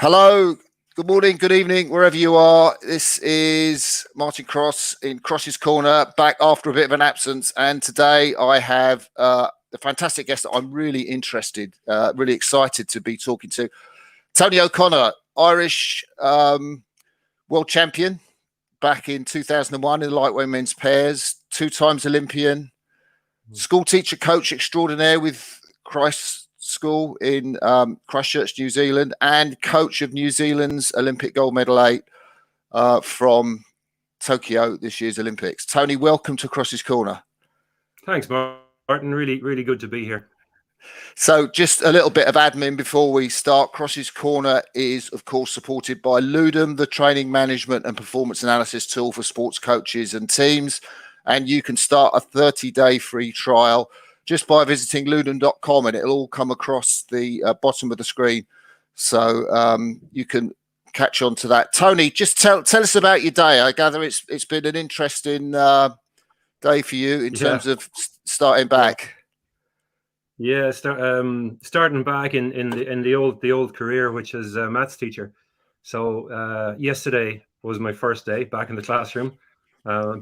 Hello, good morning, good evening, wherever you are. This is Martin Cross in Crossy's Corner, back after a bit of an absence. And today I have the fantastic guest that I'm really really excited to be talking to. Tony O'Connor, Irish world champion back in 2001 in the lightweight men's pairs, 2 times Olympian, school teacher, coach extraordinaire with Christ School in Christchurch, New Zealand, and coach of New Zealand's Olympic gold medal 8 from Tokyo this year's Olympics. Tony, welcome to Crossy's Corner. Thanks, Martin. Really good to be here. So just a little bit of admin before we start. Crossy's Corner is, of course, supported by Ludum, the training management and performance analysis tool for sports coaches and teams. And you can start a 30-day free trial just by visiting ludum.com, and it'll all come across the bottom of the screen. So you can catch on to that. Tony, just tell us about your day. I gather it's been an interesting day for you in terms of starting back. Yeah, starting back in the old career, which is a maths teacher. So yesterday was my first day back in the classroom. So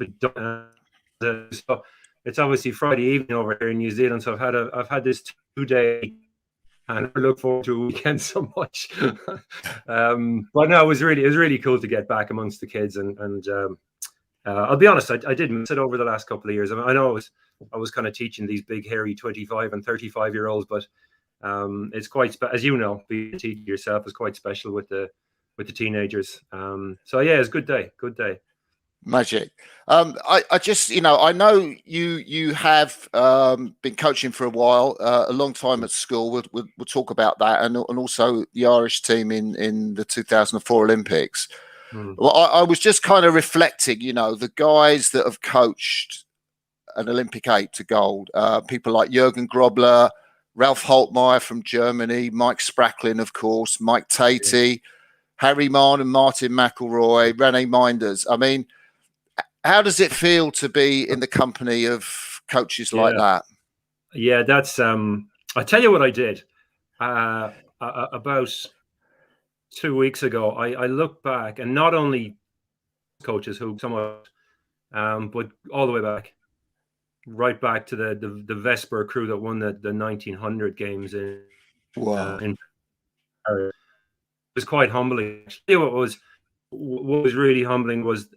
it's obviously Friday evening over here in New Zealand. So I've had this 2-day, and I look forward to a weekend so much. But no, it was really cool to get back amongst the kids, and I'll be honest, I did miss it over the last couple of years. I know I was kind of teaching these big, hairy 25 and 35-year-olds, but it's quite, as you know, being a teacher yourself is quite special with the teenagers. So yeah, it's a good day. Magic. I just, I know you have been coaching for a while, a long time at school. We'll talk about that, and also the Irish team in the 2004 Olympics. Well, I was just kind of reflecting, the guys that have coached an Olympic 8 to gold, people like Jürgen Grobler, Ralph Holtmeier from Germany, Mike Spracklin, of course, Mike Tatey, Harry Mahon and Martin McElroy, René Minders. I mean, how does it feel to be in the company of coaches like that? Yeah, that's I tell you what I did about 2 weeks ago. I looked back, and not only coaches who somewhat, but all the way right back to the Vesper crew that won the 1900 games in. Wow. In Paris. It was quite humbling. Actually, what was really humbling was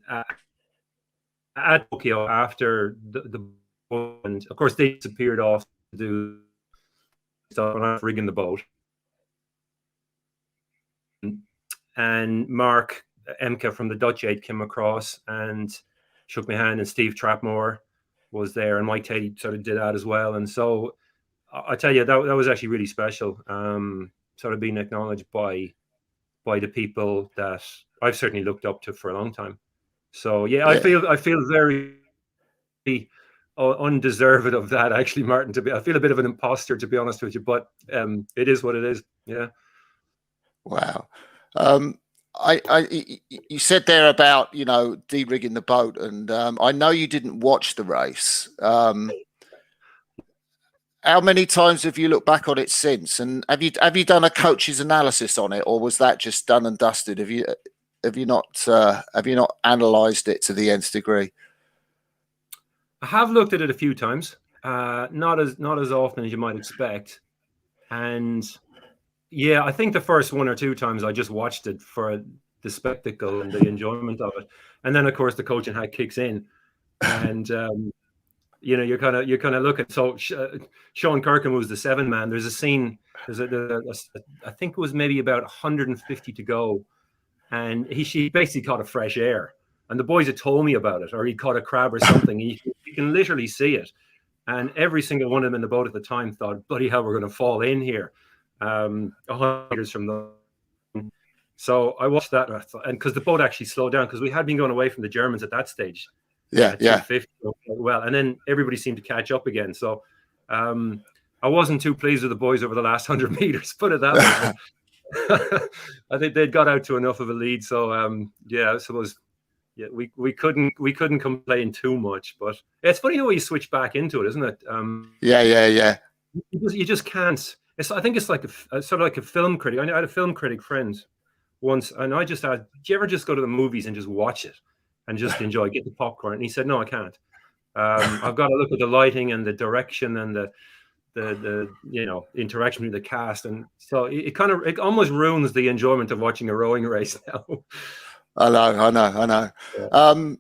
at Tokyo after the and of course they disappeared off to do stuff when I was rigging the boat, and Mark Emke from the Dutch 8 came across and shook my hand, and Steve Trapmore was there, and Mike Tatey sort of did that as well. And so I tell you, that was actually really special, sort of being acknowledged by the people that I've certainly looked up to for a long time. So yeah, I feel very undeserved of that, actually, Martin. I feel a bit of an imposter, to be honest with you, but it is what it is. Yeah. Wow. You said there about de-rigging the boat, and I know you didn't watch the race. How many times have you looked back on it since, and have you done a coach's analysis on it, or was that just done and dusted? Have you not analysed it to the nth degree? I have looked at it a few times, not as often as you might expect, and yeah, I think the first 1 or 2 times I just watched it for the spectacle and the enjoyment of it, and then of course the coaching hat kicks in, and you're kind of looking. So Sean Kirkham was the 7-man. There's a scene. I think it was maybe about 150 to go, and she basically caught a fresh air. And the boys had told me about it, or he caught a crab or something. You can literally see it. And every single one of them in the boat at the time thought, bloody hell, we're going to fall in here. 100 meters from the... So I watched that, and because the boat actually slowed down, because we had been going away from the Germans at that stage. Yeah. 250, well, and then everybody seemed to catch up again. So I wasn't too pleased with the boys over the last 100 meters, put it that way. I think they'd got out to enough of a lead. So I suppose... Yeah, we couldn't complain too much, but it's funny how you switch back into it, isn't it? Yeah. You just can't. I think it's like a sort of like a film critic. I had a film critic friend once, and I just asked, "Do you ever just go to the movies and just watch it and just enjoy, get the popcorn?" And he said, "No, I can't. I've got to look at the lighting and the direction and the interaction with the cast, and so it almost ruins the enjoyment of watching a rowing race now." I know. Yeah.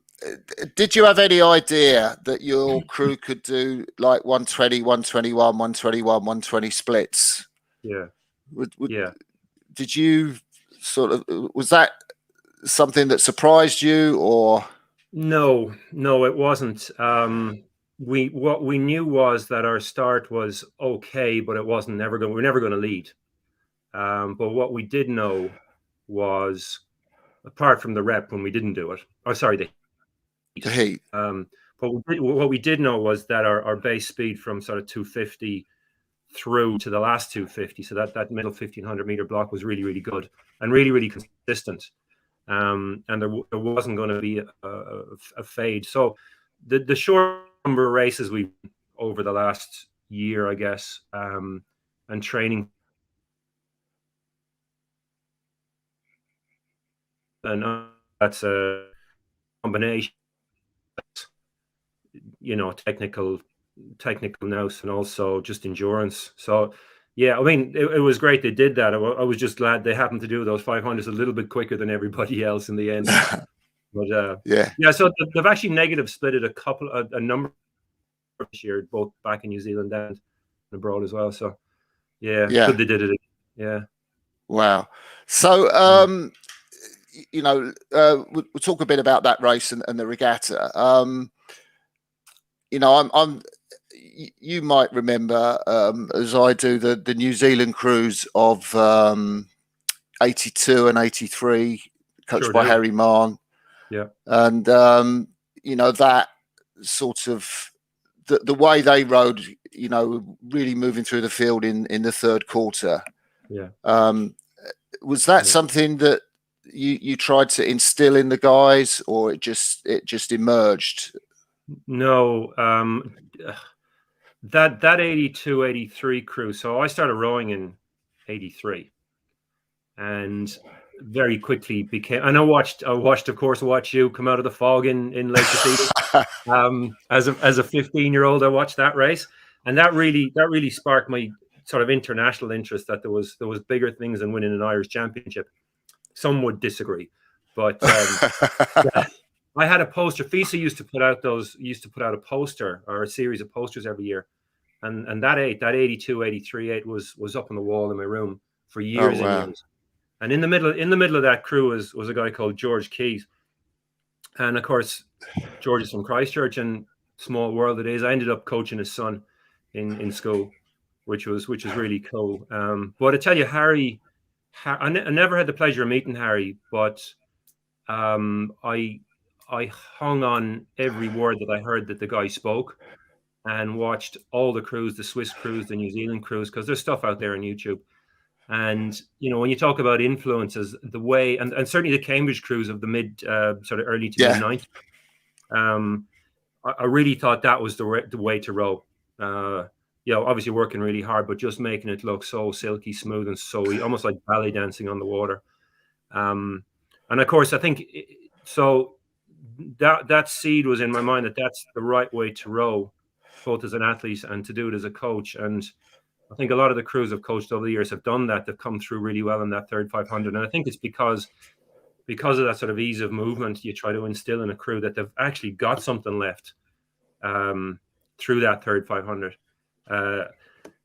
Did you have any idea that your crew could do like 120, 121, 121, 120 splits? Yeah. Yeah. Did you was that something that surprised you, or? No, it wasn't. What we knew was that our start was okay, but we're never going to lead. But what we did know was, apart from the rep when we didn't do it, the Heat. But what we did know was that our base speed from sort of 250 through to the last 250, so that middle 1500 meter block was really, really good and really, really consistent. And there wasn't going to be a fade. So the short number of races we've over the last year, I guess, and training, and that's a combination, technical nous and also just endurance. So yeah, I mean, it was great they did that. I was just glad they happened to do those 500s a little bit quicker than everybody else in the end. But yeah. So they've actually negative splitted a number this year, both back in New Zealand and abroad as well. So yeah, good they did it. Yeah. Wow. So we'll talk a bit about that race and the regatta. You might remember, as I do, the New Zealand cruise of 82 and 83, coached by Harry Mahon. Yeah. And that sort of the way they rode, really moving through the field in the third quarter. Yeah. Was that something that you tried to instill in the guys, or it just emerged? No, that 82, 83 crew. So I started rowing in 83, and very quickly became. And I watched, of course, watch you come out of the fog in Lake Defeated. As a 15-year-old, I watched that race, and that really sparked my sort of international interest. That there was bigger things than winning an Irish championship. Some would disagree, but I had a poster. FISA used to put out a poster or a series of posters every year, and that 82, 83 was up on the wall in my room for years and years. And in the middle of that crew was a guy called George Keys, and of course George is from Christchurch, and small world it is. I ended up coaching his son in school, which was really cool. But I tell you, Harry, I never had the pleasure of meeting Harry, but I hung on every word that I heard that the guy spoke, and watched all the crews, the Swiss crews, the New Zealand crews, because there's stuff out there on YouTube. And when you talk about influences, the way and certainly the Cambridge crews of the mid sort of early to mid 90s, I really thought that was the way to row. Obviously working really hard, but just making it look so silky smooth and so almost like ballet dancing on the water. And of course, I think so. That seed was in my mind that that's the right way to row, both as an athlete and to do it as a coach. And I think a lot of the crews I've coached over the years have done that. They've come through really well in that third 500. And I think it's because of that sort of ease of movement, you try to instill in a crew that they've actually got something left through that third 500. I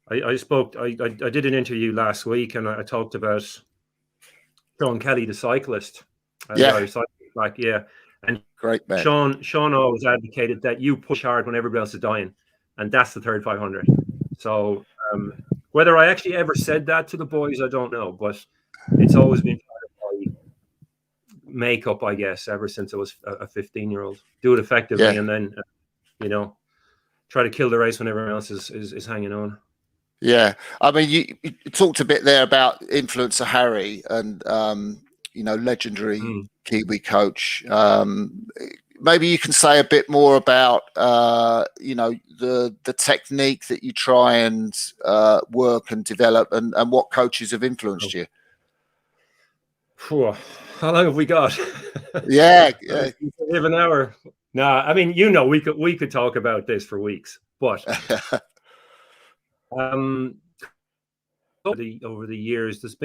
did an interview last week, and I talked about Sean Kelly, the cyclist. And great man. Sean always advocated that you push hard when everybody else is dying, and that's the third 500. So whether I actually ever said that to the boys, I don't know, but it's always been part of my makeup, I guess, ever since I was a 15-year-old. Do it effectively, and then try to kill the race when everyone else is hanging on. Yeah, I mean, you talked a bit there about influence of Harry and legendary Kiwi coach. Maybe you can say a bit more about the technique that you try and work and develop, and what coaches have influenced you. Phew, how long have we got? Yeah, We have an hour. No, I mean, you know, we could talk about this for weeks, but over the years, there's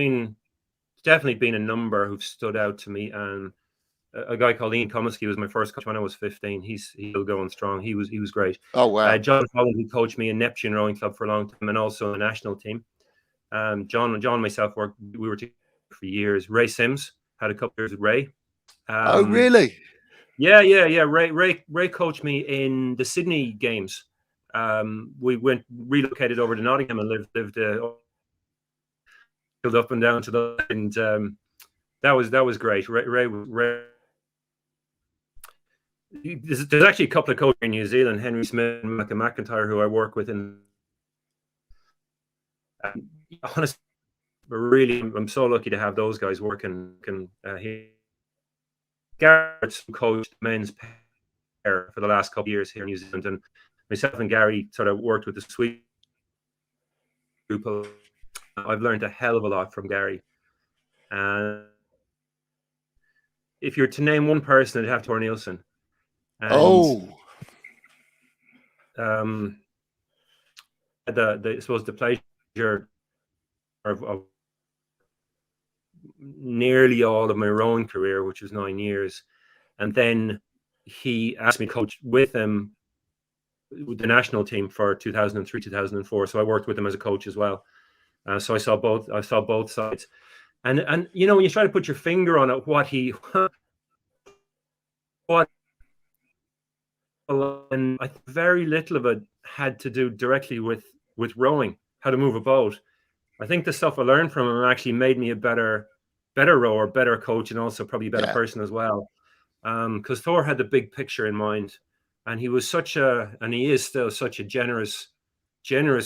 definitely been a number who've stood out to me, and a guy called Ian Comiskey was my first coach when I was 15. He's still going strong. He was great. Oh wow. John Holland, who coached me in Neptune Rowing Club for a long time, and also the national team. John and myself we were together for years. Ray Sims had a couple of years with Ray. Oh really? Yeah. Ray coached me in the Sydney Games. We relocated over to Nottingham and lived up and down to the and that was great. Ray. There's actually a couple of coaches in New Zealand, Henry Smith and Malcolm McIntyre, who I work with. And honestly, really, I'm so lucky to have those guys working. Garrett's coached men's pair for the last couple of years here in New Zealand, and myself and Gary sort of worked with the Swedish group. I've learned a hell of a lot from Gary. And if you're to name one person, it'd have Tor Nielsen. And, I suppose the pleasure of nearly all of my rowing career, which was 9 years, and then he asked me to coach with him with the national team for 2003, 2004. So I worked with him as a coach as well. So I saw both sides, and you know, when you try to put your finger on it, and I think very little of it had to do directly with rowing, how to move a boat. I think the stuff I learned from him actually made me a better rower, better coach, and also probably a better person as well. Because Thor had the big picture in mind, and he was and he is still such a generous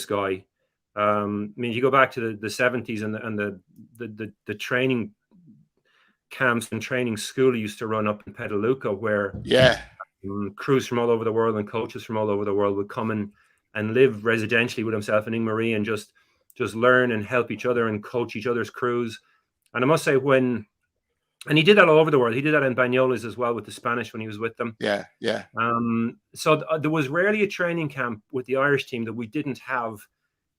guy. I mean, you go back to the 70s and the training camps and training school he used to run up in Petaluca, where crews from all over the world and coaches from all over the world would come and live residentially with himself and Marie and just learn and help each other and coach each other's crews. And I must say, and he did that all over the world. He did that in Banyoles as well with the Spanish when he was with them. Yeah. So there was rarely a training camp with the Irish team that we didn't have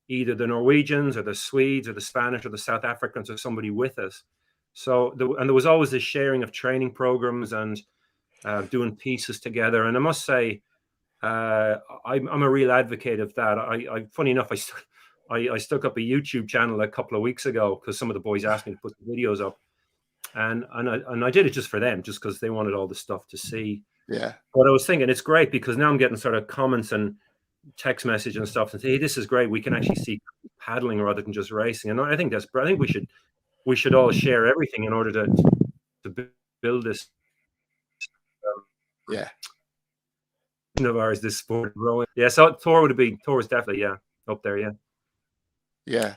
either the Norwegians or the Swedes or the Spanish or the South Africans or somebody with us. So there was always this sharing of training programs and doing pieces together. And I must say, I'm a real advocate of that. Funny enough, I stuck up a YouTube channel a couple of weeks ago because some of the boys asked me to put the videos up, and I did it just for them, just because they wanted all the stuff to see. Yeah. But I was thinking it's great because now I'm getting sort of comments and text message and stuff and say, hey, this is great. We can actually see paddling rather than just racing. And I think we should all share everything in order to build this. Of ours, this sport rowing. Yeah, so Thor is definitely up there. Yeah.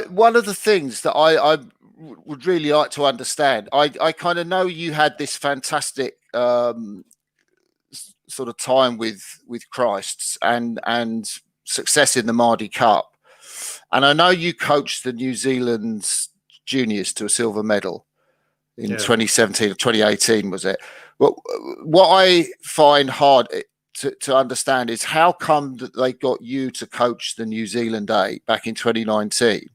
One of the things that I would really like to understand, I kind of know you had this fantastic sort of time with Christ's and success in the Mardy Cup, and I know you coached the New Zealand juniors to a silver medal in 2017 or 2018, was it? Well, what I find hard to understand is how come that they got you to coach the New Zealand A back in 2019?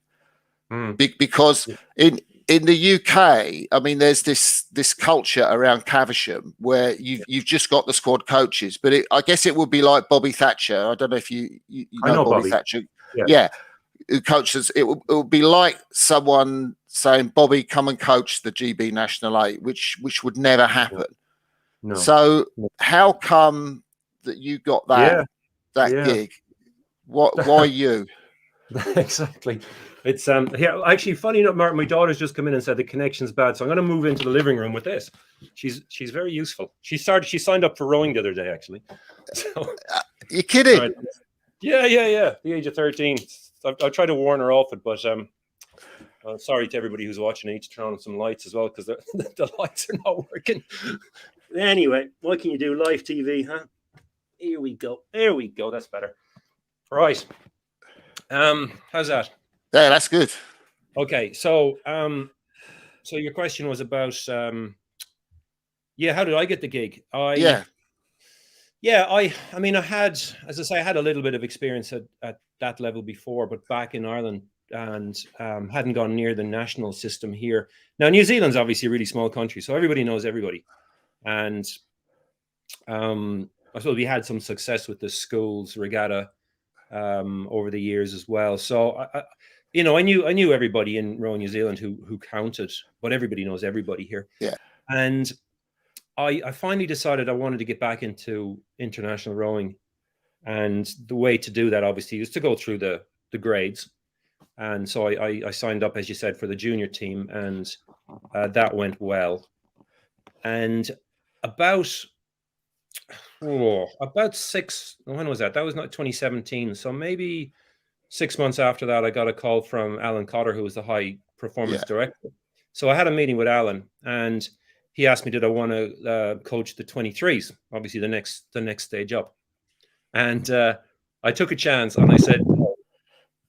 Because in the UK, I mean, there's this culture around Caversham where you've just got the squad coaches, but I guess it would be like Bobby Thatcher. I don't know if you know Bobby Thatcher. Yeah. Who coaches? It would be like someone saying, "Bobby, come and coach the GB National A," which would never happen. No. So how come that you got that gig? Why you? Exactly. It's actually funny enough, Martin, my daughter's just come in and said the connection's bad, so I'm going to move into the living room with this. She's very useful. She signed up for rowing the other day, actually. So, you kidding? Right. Yeah. The age of 13. I'll try to warn her off it, but sorry to everybody who's watching. I need to turn on some lights as well because the lights are not working. Anyway, what can you do? Live TV, huh? Here we go. There we go. That's better. Right. How's that? Yeah, that's good. Okay, so so your question was about how did I get the gig? Yeah, I mean, I had, as I say, I had a little bit of experience at that level before, but back in Ireland, and hadn't gone near the national system here. Now, New Zealand's obviously a really small country, so everybody knows everybody. And I suppose we had some success with the Sculls regatta over the years as well. So, I knew everybody in rowing New Zealand who counted, but everybody knows everybody here. yeah, And I finally decided I wanted to get back into international rowing, and the way to do that obviously is to go through the grades. And so I signed up, as you said, for the junior team, and that went well. And about when was that? That was not 2017. So maybe 6 months after that, I got a call from Alan Cotter, who was the high performance yeah. director. So I had a meeting with Alan, and he asked me, did I want to coach the 23s? Obviously, the next stage up. And I took a chance, and I said no,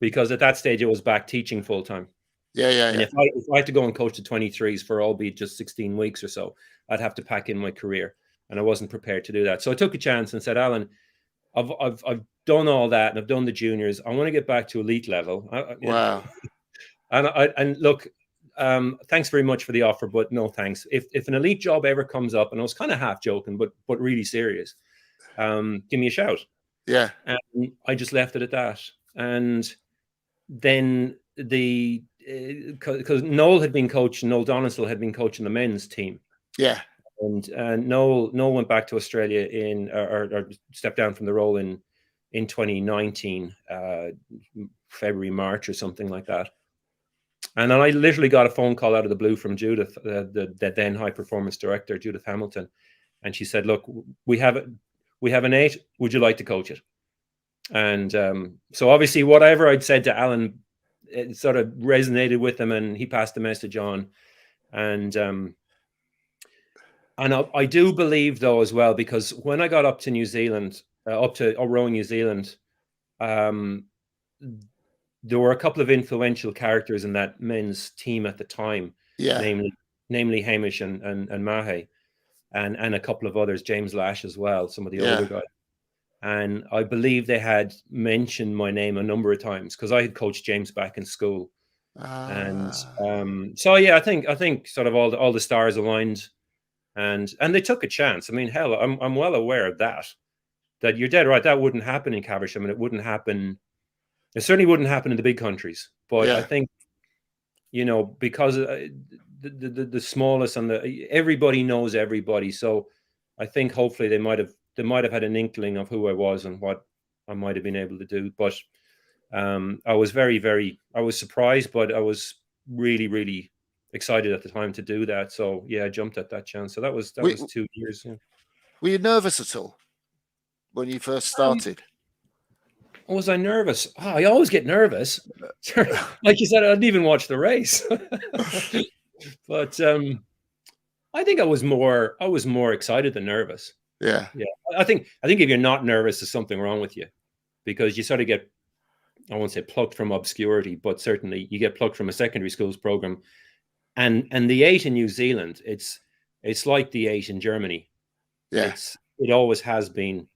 because at that stage I was back teaching full time. Yeah. And if I had to go and coach the 23s for albeit just 16 weeks or so, I'd have to pack in my career, and I wasn't prepared to do that. So I took a chance and said, Alan, I've done all that, and I've done the juniors. I want to get back to elite level. Wow. And look, thanks very much for the offer, but no thanks. If an elite job ever comes up, and I was kind of half joking, but really serious, give me a shout. Yeah. And I just left it at that. And then because Noel Donaldson had been coaching the men's team. Yeah. And Noel went back to Australia or stepped down from the role in 2019, February, March or something like that. And then I literally got a phone call out of the blue from Judith, the then high performance director, Judith Hamilton. And she said, look, we have an 8. Would you like to coach it? And so obviously whatever I'd said to Alan, it sort of resonated with him, and he passed the message on. And I do believe, though, as well, because when I got up to New Zealand, rowing New Zealand, there were a couple of influential characters in that men's team at the time, namely Hamish and Mahe, and a couple of others, James Lash as well, some of the older guys. And I believe they had mentioned my name a number of times because I had coached James back in school. And so I think sort of all the stars aligned, and they took a chance. I mean, hell, I'm well aware of that you're dead right. That wouldn't happen in Caversham, and it wouldn't happen. It certainly wouldn't happen in the big countries. But I think, because the smallest and everybody knows everybody. So I think hopefully they might have had an inkling of who I was and what I might have been able to do. But I was I was surprised, but I was really, really excited at the time to do that. So yeah, I jumped at that chance. So that was 2 years. Yeah. Were you nervous at all when you first started? Was I nervous? Oh, I always get nervous. Like you said, I didn't even watch the race. But I think I was more excited than nervous. Yeah. I think if you're not nervous, there's something wrong with you, because you sort of get, I won't say plucked from obscurity, but certainly you get plucked from a secondary schools program. And the 8 in New Zealand, it's like the 8 in Germany. Yeah. It always has been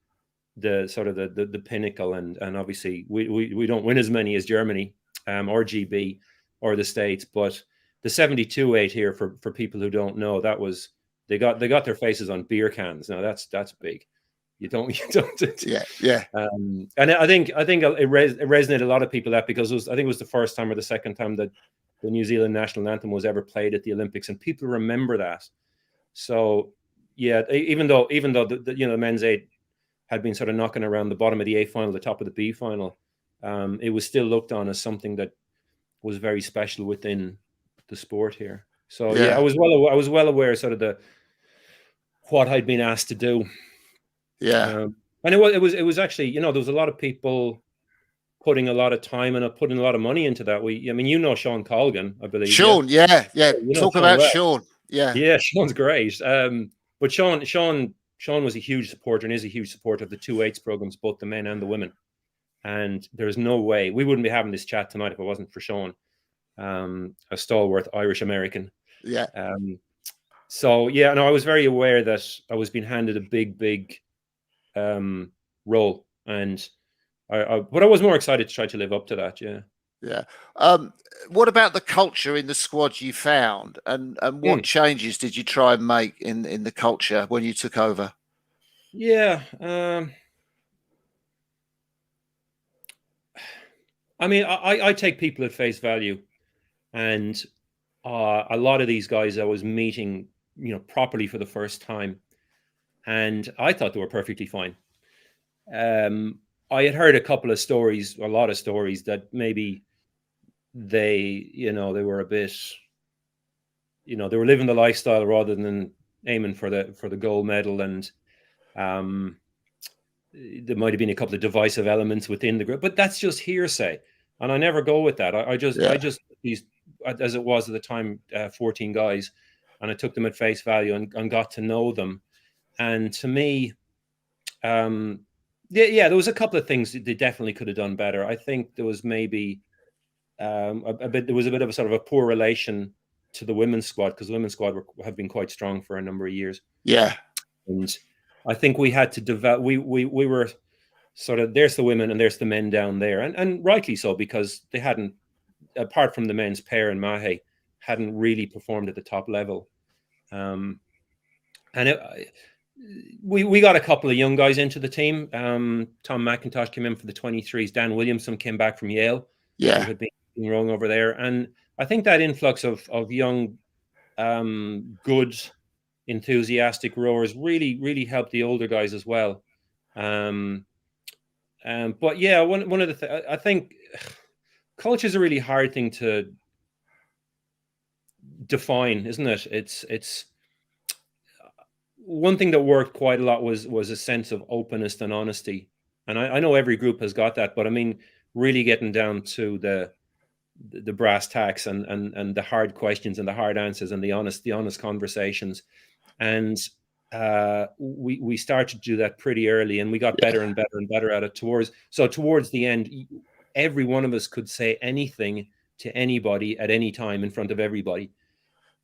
the sort of the pinnacle, and obviously we don't win as many as Germany or GB or the States, but the 72 8 here, for people who don't know, that was they got their faces on beer cans. Now that's big. You don't. Yeah. And I think it resonated a lot of people, that because I think it was the first time or the second time that the New Zealand national anthem was ever played at the Olympics, and people remember that. So yeah, even though the men's 8 had been sort of knocking around the bottom of the A final, the top of the B final, it was still looked on as something that was very special within the sport here. So yeah, I was well aware sort of what I'd been asked to do. Yeah. And it was actually, there was a lot of people putting a lot of time and putting a lot of money into that. Sean Colgan, I believe. Sean, yeah. Talk Sean about well. Sean. Yeah, Sean's great. But Sean was a huge supporter and is a huge supporter of the 2/8 programs, both the men and the women. And there's no way we wouldn't be having this chat tonight if it wasn't for Sean. a stalwart Irish American. Yeah. So yeah, no, I was very aware that I was being handed a big role, and but I was more excited to try to live up to that. Yeah. Yeah. What about the culture in the squad you found, and what changes did you try and make in the culture when you took over? Yeah. I mean, I take people at face value, and a lot of these guys I was meeting, properly for the first time, and I thought they were perfectly fine. I had heard a lot of stories that maybe they were a bit, they were living the lifestyle rather than aiming for the gold medal, and there might have been a couple of divisive elements within the group, but that's just hearsay, and I never go with that. I just these, as it was at the time, 14 guys, and I took them at face value and got to know them, and to me, there was a couple of things that they definitely could have done better. I think there was maybe there was a bit of a sort of a poor relation to the women's squad, because the women's squad have been quite strong for a number of years. Yeah. And I think we had to develop, we were sort of, there's the women and there's the men down there. And rightly so, because they hadn't, apart from the men's pair and Mahe, hadn't really performed at the top level. We got a couple of young guys into the team. Tom McIntosh came in for the 23s. Dan Williamson came back from Yale. Yeah. Who had been rowing over there. And I think that influx of young, good, enthusiastic rowers really helped the older guys as well. But yeah, one of the I think culture is a really hard thing to define, isn't it? It's one thing that worked quite a lot was a sense of openness and honesty, and I know every group has got that, but I mean, really getting down to the brass tacks and the hard questions and the hard answers and the honest conversations. And we started to do that pretty early, and we got better and better at it towards the end. Every one of us could say anything to anybody at any time in front of everybody.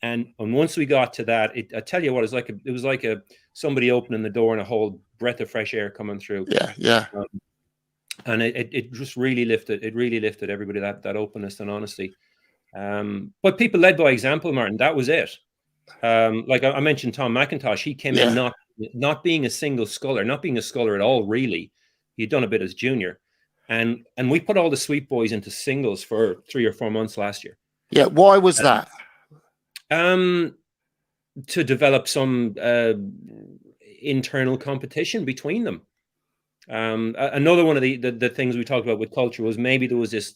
And once we got to that, I tell you what, it was like somebody opening the door and a whole breath of fresh air coming through. Yeah. And it just really lifted everybody, that openness and honesty. But people led by example, Martin. That was it. Like I mentioned, Tom McIntosh, he came in not being a single sculler, not being a sculler at all, really. He'd done a bit as junior. And we put all the sweet boys into singles for 3 or 4 months last year. Yeah. Why was that? To develop some internal competition between them. Another one of the things we talked about with culture was maybe there was this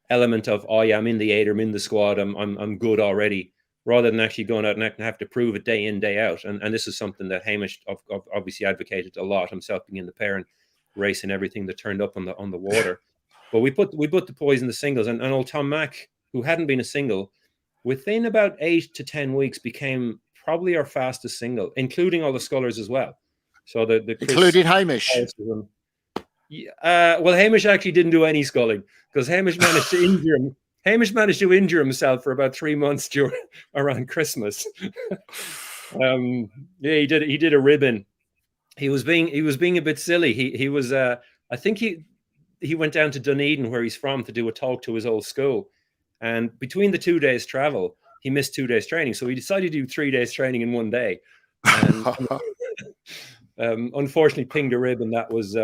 element of, oh yeah, I'm in the 8, I'm in the squad, I'm good already, rather than actually going out and have to prove it day in, day out. And this is something that Hamish obviously advocated a lot, himself being in the pair and racing everything that turned up on the water. But we put the boys in the singles, and old Tom Mack, who hadn't been a single, within about 8 to 10 weeks became probably our fastest single, including all the scullers as well. So including Hamish. Well, Hamish actually didn't do any sculling, because Hamish managed to injure him. Hamish managed to injure himself for about 3 months around Christmas. Yeah, he did a ribbon. He was being a bit silly. He was I think he went down to Dunedin, where he's from, to do a talk to his old school, and between the 2 days travel, he missed 2 days training. So he decided to do 3 days training in 1 day. And unfortunately pinged a rib, and that was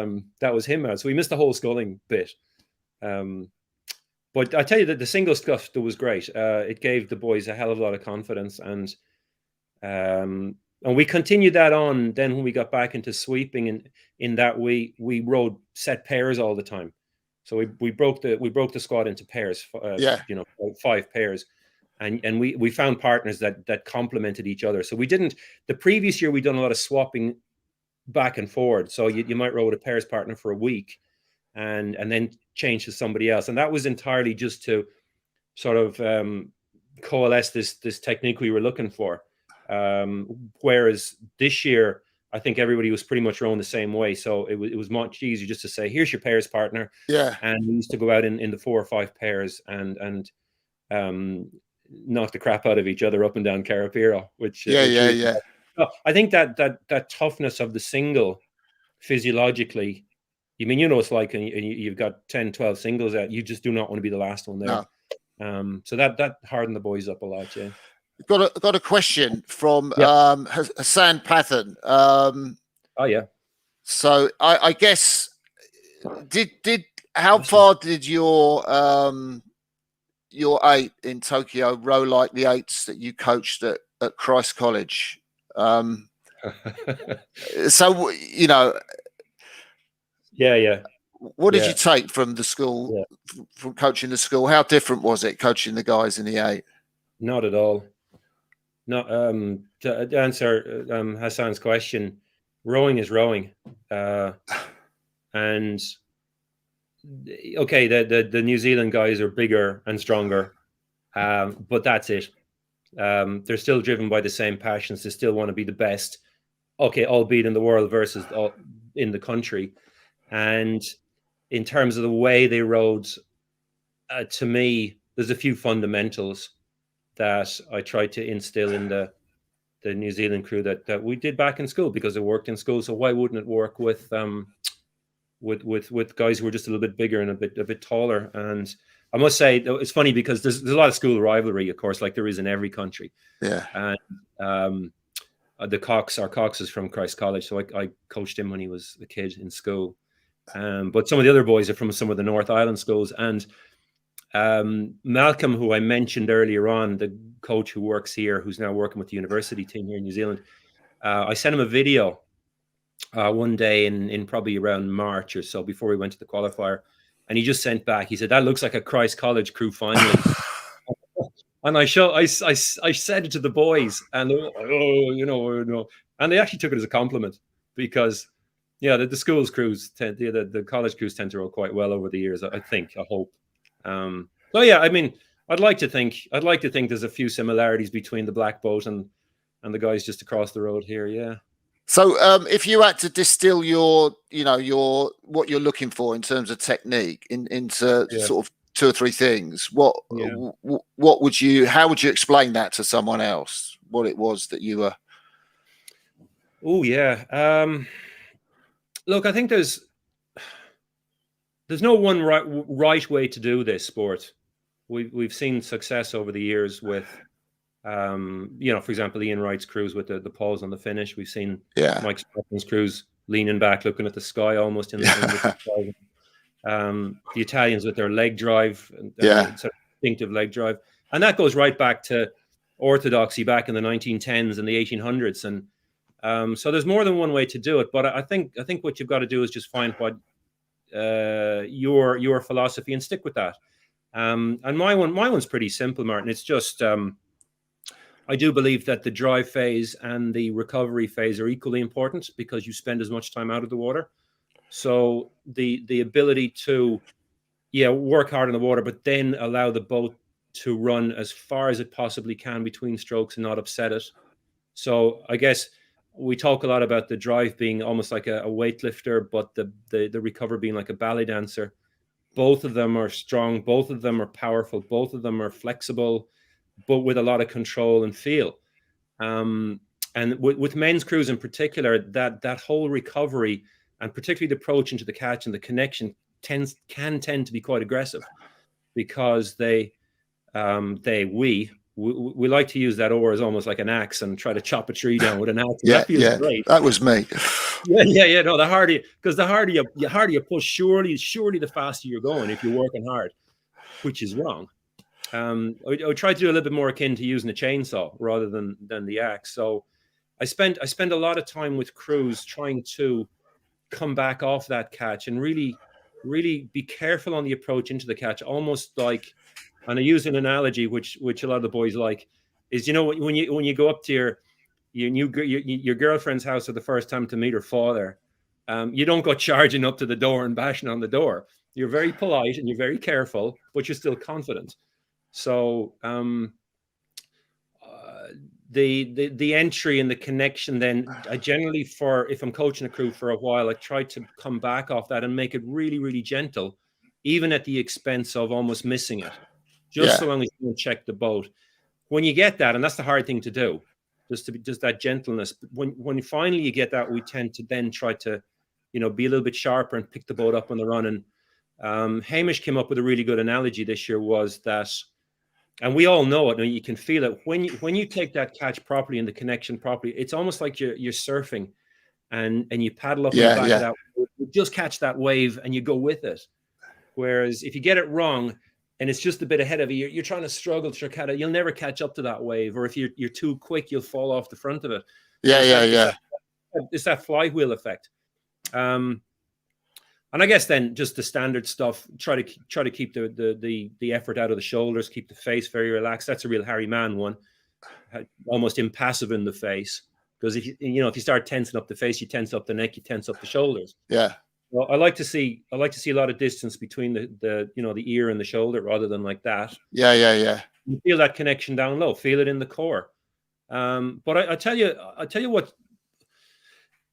him out. So he missed the whole sculling bit. But I tell you that the single stuff, that was great. It gave the boys a hell of a lot of confidence, and we continued that on. Then when we got back into sweeping, in that we rode set pairs all the time. So we broke the squad into pairs, 5 pairs. And we found partners that complemented each other. So the previous year we'd done a lot of swapping back and forward. So you might row with a pairs partner for a week and then change to somebody else. And that was entirely just to sort of coalesce this technique we were looking for. Whereas this year, I think everybody was pretty much rowing the same way. So it was much easier just to say, here's your pairs partner. Yeah. And we used to go out in the 4 or 5 pairs and knock the crap out of each other up and down Carapiro, which yeah. I think that toughness of the single physiologically, I mean, it's like you've got 10, 12 singles out, you just do not want to be the last one there. No. So that hardened the boys up a lot, yeah. Got a question from Hassan Pathan. Oh yeah. So I guess how far did your 8 in Tokyo row like the 8s that you coached at Christ College? So yeah. What did you take from the school, from coaching the school? How different was it coaching the guys in the 8? Not at all. Not to answer Hassan's question, rowing is rowing, and okay, the New Zealand guys are bigger and stronger, but that's it. They're still driven by the same passions. They still want to be the best. Okay, albeit in the world versus in the country. And in terms of the way they rowed, to me, there's a few fundamentals that I tried to instill in the New Zealand crew that we did back in school, because it worked in school. So why wouldn't it work with guys who are just a little bit bigger and a bit taller? And I must say, it's funny because there's a lot of school rivalry, of course, like there is in every country. Yeah. And our Cox is from Christ College, so I coached him when he was a kid in school. But some of the other boys are from some of the North Island schools. And Malcolm, who I mentioned earlier on, the coach who works here, who's now working with the university team here in New Zealand, I sent him a video one day in probably around March or so, before we went to the qualifier, and he just sent back, he said, that looks like a Christ College crew finally. And I said it to the boys, and they were like, and they actually took it as a compliment, because the schools crews the college crews tend to roll quite well over the years, I hope. So yeah, I mean, I'd like to think there's a few similarities between the black boat and the guys just across the road here. Yeah. So if you had to distill your what you're looking for in terms of technique into sort of 2 or 3 things, what would you, how would you explain that to someone else, what it was that you were? Oh yeah. Look, I think there's no one right way to do this sport. We've seen success over the years with, for example, Ian Wright's crews with the pause on the finish. We've seen Mike Stratton's crews leaning back, looking at the sky almost in the the Italians with their leg drive, sort of instinctive leg drive, and that goes right back to orthodoxy back in the 1910s and the 1800s. And so there's more than one way to do it. But I think what you've got to do is just find what your philosophy and stick with that. And my one's pretty simple, Martin. It's just I do believe that the drive phase and the recovery phase are equally important, because you spend as much time out of the water. So the ability to work hard in the water, but then allow the boat to run as far as it possibly can between strokes and not upset it. So I guess we talk a lot about the drive being almost like a weightlifter, but the recover being like a ballet dancer. Both of them are strong. Both of them are powerful. Both of them are flexible, but with a lot of control and feel. And with men's crews in particular, that whole recovery, and particularly the approach into the catch and the connection, can tend to be quite aggressive, because we like to use that oar as almost like an axe and try to chop a tree down with an axe. That feels great. That was me. Yeah. No, the harder you push, surely the faster you're going if you're working hard, which is wrong. I try to do a little bit more akin to using a chainsaw rather than the axe. So I spend a lot of time with crews trying to come back off that catch and really be careful on the approach into the catch, almost like, and I use an analogy which a lot of the boys like, is when you go up to your girlfriend's house for the first time to meet her father, you don't go charging up to the door and bashing on the door. You're very polite and you're very careful, but you're still confident. So the entry and the connection, then I generally, if I'm coaching a crew for a while, I try to come back off that and make it really, really gentle, even at the expense of almost missing it. just so long as you don't check the boat. When you get that, and that's the hard thing to do, just that gentleness. When finally you get that, we tend to then try to, be a little bit sharper and pick the boat up on the run. And Hamish came up with a really good analogy this year, was that, and we all know it, and you can feel it when you take that catch properly and the connection properly. It's almost like you're surfing, and you paddle up the back of that, you just catch that wave and you go with it. Whereas if you get it wrong and it's just a bit ahead of you, you're trying to struggle to catch it. You'll never catch up to that wave, or if you're too quick, you'll fall off the front of it. It's that flywheel effect. And I guess then just the standard stuff. Try to keep the effort out of the shoulders. Keep the face very relaxed. That's a real Harry Mahon one. Almost impassive in the face, because if you start tensing up the face, you tense up the neck, you tense up the shoulders. Yeah. Well, I like to see a lot of distance between the ear and the shoulder, rather than like that. Yeah. You feel that connection down low. Feel it in the core. But I tell you what.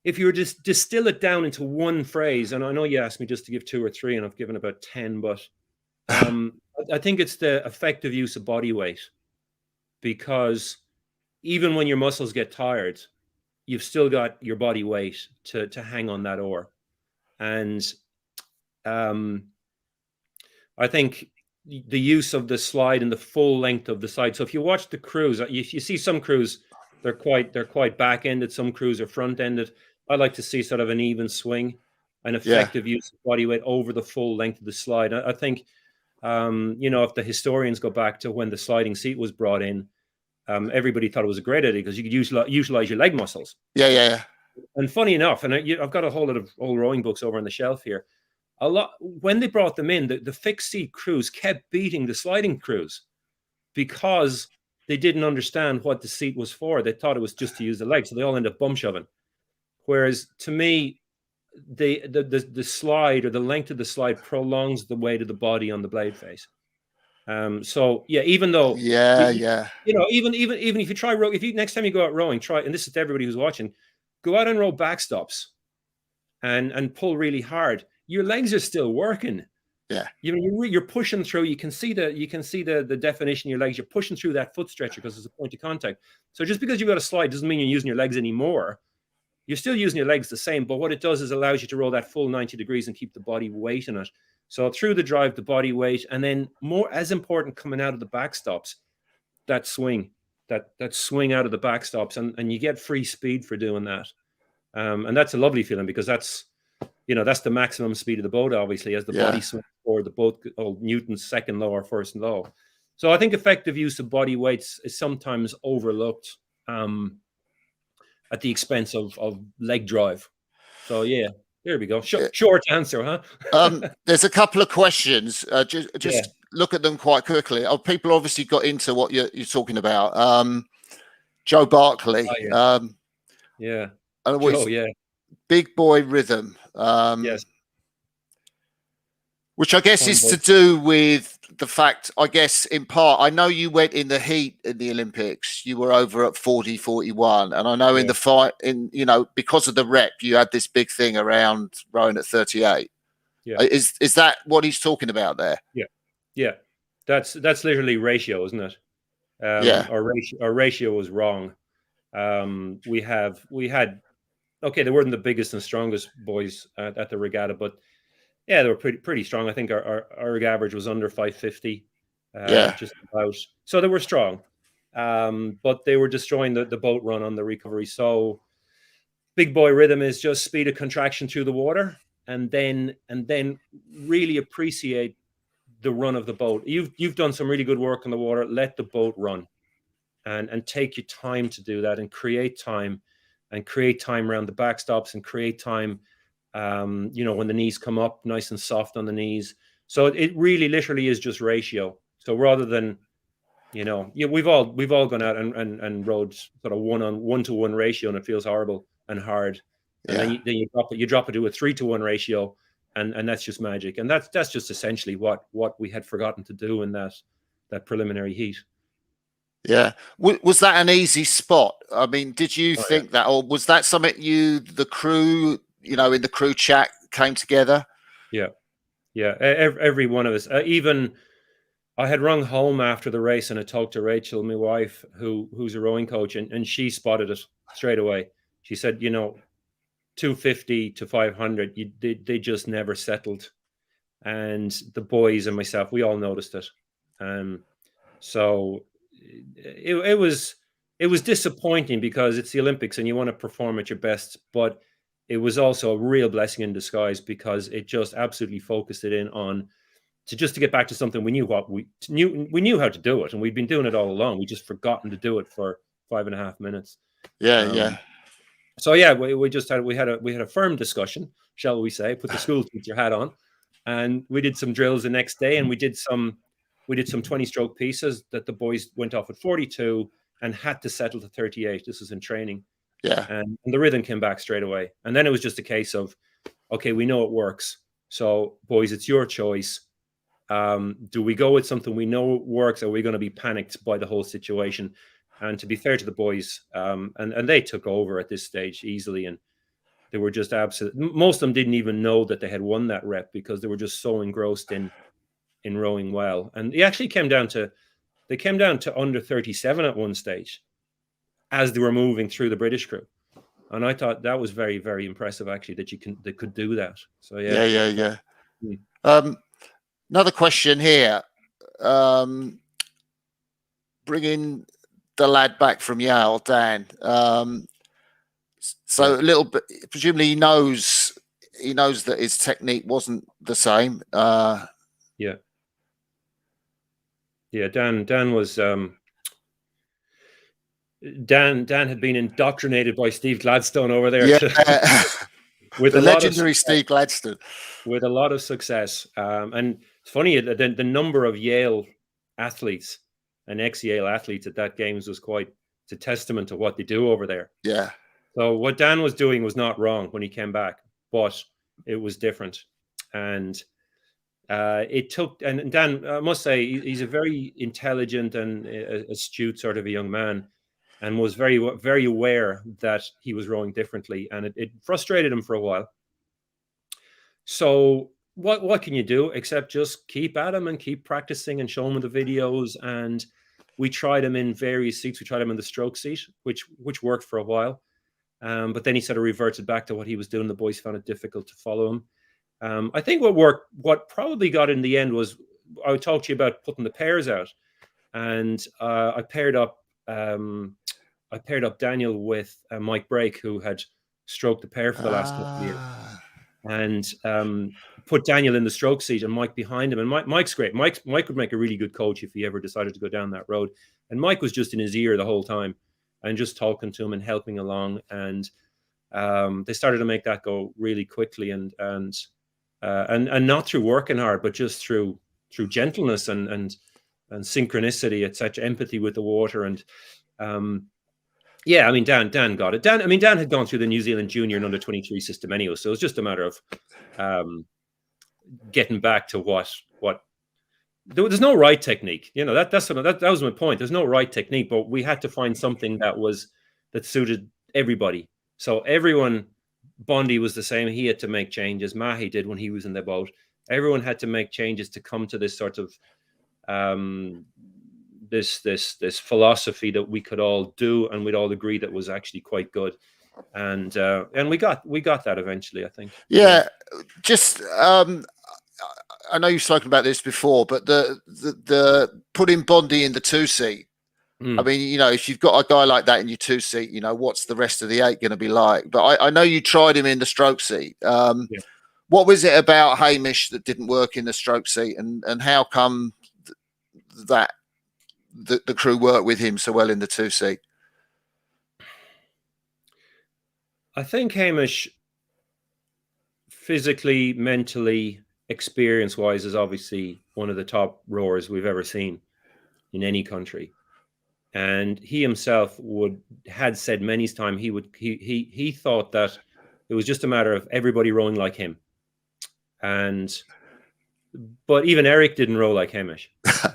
If you were just distill it down into one phrase, and I know you asked me just to give 2 or 3, and I've given about 10, but I think it's the effective use of body weight, because even when your muscles get tired, you've still got your body weight to hang on that oar. And I think the use of the slide and the full length of the slide. So if you watch the crews, you see some crews, they're quite back-ended. Some crews are front-ended. I like to see sort of an even swing, an effective use of body weight over the full length of the slide. I think, if the historians go back to when the sliding seat was brought in, everybody thought it was a great idea because you could utilize your leg muscles. Yeah. And funny enough, and I've got a whole lot of old rowing books over on the shelf here. When they brought them in, the fixed seat crews kept beating the sliding crews because they didn't understand what the seat was for. They thought it was just to use the legs, so they all ended up bum shoving. Whereas to me, the slide, or the length of the slide, prolongs the weight of the body on the blade face. So yeah, even though even if you try row, if you next time you go out rowing, try, and this is to everybody who's watching, go out and row backstops and pull really hard. Your legs are still working. Yeah, you're pushing through. You can see the definition in your legs. You're pushing through that foot stretcher because it's a point of contact. So just because you've got a slide doesn't mean you're using your legs anymore. You're still using your legs the same, but what it does is allows you to roll that full 90 degrees and keep the body weight in it. So through the drive, the body weight, and then more as important, coming out of the backstops, that swing out of the backstops, and you get free speed for doing that. And that's a lovely feeling, because that's the maximum speed of the boat, obviously, as the body swings forward, the boat, Newton's second law or first law. So I think effective use of body weights is sometimes overlooked at the expense of leg drive. So yeah, there we go. Short answer, huh? There's a couple of questions. Just look at them quite quickly. People obviously got into what you're talking about. Joe Barkley. Big boy rhythm. Yes. Which I guess is to do with the fact, I guess, in part, I know you went in the heat in the Olympics. You were over at 40, 41. And I know in the fight, because of the rep, you had this big thing around rowing at 38. Yeah. Is that what he's talking about there? Yeah. That's literally ratio, isn't it? Our ratio was wrong. We had they weren't the biggest and strongest boys at the regatta, but yeah, they were pretty strong. I think our average was under 550, just about. So they were strong, but they were destroying the boat run on the recovery. So big boy rhythm is just speed of contraction through the water, and then really appreciate the run of the boat. You've done some really good work on the water. Let the boat run, and take your time to do that, and create time around the backstops, and create time. When the knees come up nice and soft on the knees. So it really literally is just ratio. So rather than, we've all gone out and rode sort of 1-to-1 ratio, and it feels horrible and hard. And then you drop it to a 3-to-1 ratio, and that's just magic. And that's just essentially what we had forgotten to do in that preliminary heat. Yeah. Was that an easy spot? I mean, did you think that, or was that something the crew, in the crew chat came together? Yeah. Every one of us, even I had rung home after the race and I talked to Rachel, my wife, who's a rowing coach, and she spotted it straight away. She said, 250 to 500, they just never settled. And the boys and myself, we all noticed it. So it was disappointing because it's the Olympics and you want to perform at your best, but it was also a real blessing in disguise because it just absolutely focused it in on to get back to something we knew how to do it, and we'd been doing it all along. We just forgotten to do it for 5.5 minutes. Yeah. So yeah, we had a firm discussion, shall we say? Put the school teacher hat on, and we did some drills the next day, and we did some 20-stroke pieces that the boys went off at 42 and had to settle to 38. This was in training. Yeah. And the rhythm came back straight away. And then it was just a case of, okay, we know it works. So boys, it's your choice. Do we go with something we know works, or are we going to be panicked by the whole situation? And to be fair to the boys, and they took over at this stage easily, and they were just absolute. Most of them didn't even know that they had won that rep because they were just so engrossed in rowing well. And it actually came down to under 37 at one stage as they were moving through the British crew. And I thought that was very, very impressive, actually, that they could do that. So Yeah. Another question here. Bringing the lad back from Yale, Dan. So a little bit, presumably he knows that his technique wasn't the same. Yeah. Dan was Dan had been indoctrinated by Steve Gladstone over there. Yeah. With the legendary Steve Gladstone. With a lot of success. And it's funny, the number of Yale athletes and ex-Yale athletes at that games was it's a testament to what they do over there. Yeah. So what Dan was doing was not wrong when he came back, but it was different. And it took, and Dan, I must say, he's a very intelligent and astute sort of a young man, and was very, very aware that he was rowing differently, and it frustrated him for a while. So what can you do except just keep at him and keep practicing and show him the videos? And we tried him in various seats. We tried him in the stroke seat, which worked for a while. But then he sort of reverted back to what he was doing. The boys found it difficult to follow him. I think what probably got in the end was, I talked to you about putting the pairs out, and I paired up Daniel with Mike Brake, who had stroked the pair for the last couple of years, and put Daniel in the stroke seat and Mike behind him. And Mike's great. Mike would make a really good coach if he ever decided to go down that road. And Mike was just in his ear the whole time and just talking to him and helping along. And they started to make that go really quickly, and not through working hard, but just through gentleness and synchronicity, etc., empathy with the water. And yeah, I mean, Dan got it. Dan had gone through the New Zealand junior and under 23 system anyway, so it was just a matter of getting back to what there's no right technique. That was my point. There's no right technique, but we had to find something that suited everybody. So everyone, Bondi was the same. He had to make changes. Mahi did when he was in the boat. Everyone had to make changes to come to this sort of this philosophy that we could all do, and we'd all agree that was actually quite good. And we got that eventually, I think. Yeah, just I know you've spoken about this before, but the putting Bondi in the 2-seat. I mean, if you've got a guy like that in your 2-seat, what's the rest of the 8 going to be like? But I know you tried him in the stroke seat. What was it about Hamish that didn't work in the stroke seat, and how come that the crew worked with him so well in the 2-seat? I think Hamish, physically, mentally, experience-wise, is obviously one of the top rowers we've ever seen in any country. And he himself had said many times he thought that it was just a matter of everybody rowing like him. But even Eric didn't row like Hamish.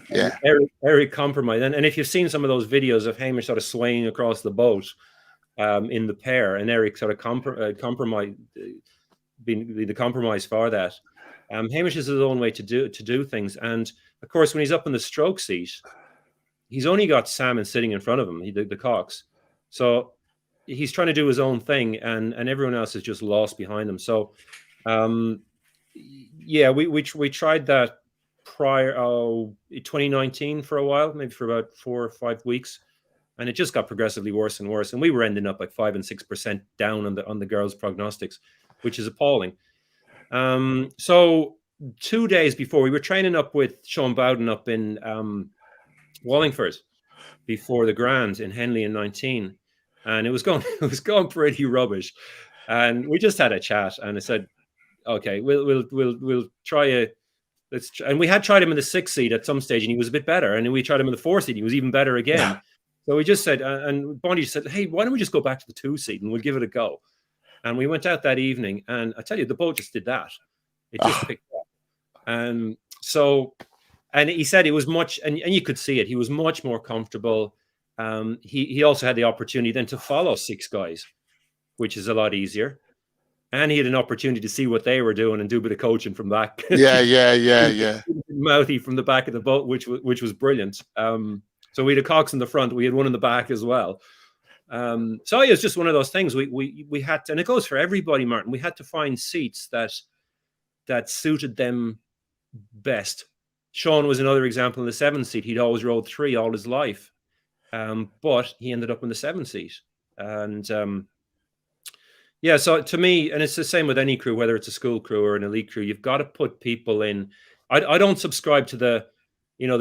Yeah. Eric compromised. And if you've seen some of those videos of Hamish sort of swaying across the boat in the pair, and Eric sort of compromised, being the compromise for that, Hamish is his own way to do things, and of course, when he's up in the stroke seat, he's only got Salmon sitting in front of him. The Cox, so he's trying to do his own thing, and everyone else is just lost behind him. So, yeah, we tried that prior 2019 for a while, maybe for about 4 or 5 weeks, and it just got progressively worse and worse. And we were ending up like 5 and 6% down on the girls' prognostics, which is appalling. So 2 days before, we were training up with Sean Bowden up in Wallingford before the Grand in Henley in 19, and it was going pretty rubbish. And we just had a chat, and I said, "Okay, we'll try and we had tried him in the 6th seed at some stage, and he was a bit better. And then we tried him in the 4th seed, he was even better again. Yeah. So we just said, and Bondi said, "Hey, why don't we just go back to the 2 seed and we'll give it a go?" And we went out that evening, and I tell you, the boat just did that. It just picked up. And so, and he said it was much, and you could see it, he was much more comfortable. He also had the opportunity then to follow 6 guys, which is a lot easier. And he had an opportunity to see what they were doing and do a bit of coaching from back. Yeah. Mouthy from the back of the boat, which was brilliant. So we had a Cox in the front, we had one in the back as well. So yeah, it's just one of those things we had to, and it goes for everybody, Martin. We had to find seats that suited them best. Sean was another example in the 7th seat. He'd always rode 3 all his life, but he ended up in the 7th seat. And yeah, so to me, and it's the same with any crew, whether it's a school crew or an elite crew, you've got to put people in. I don't subscribe to the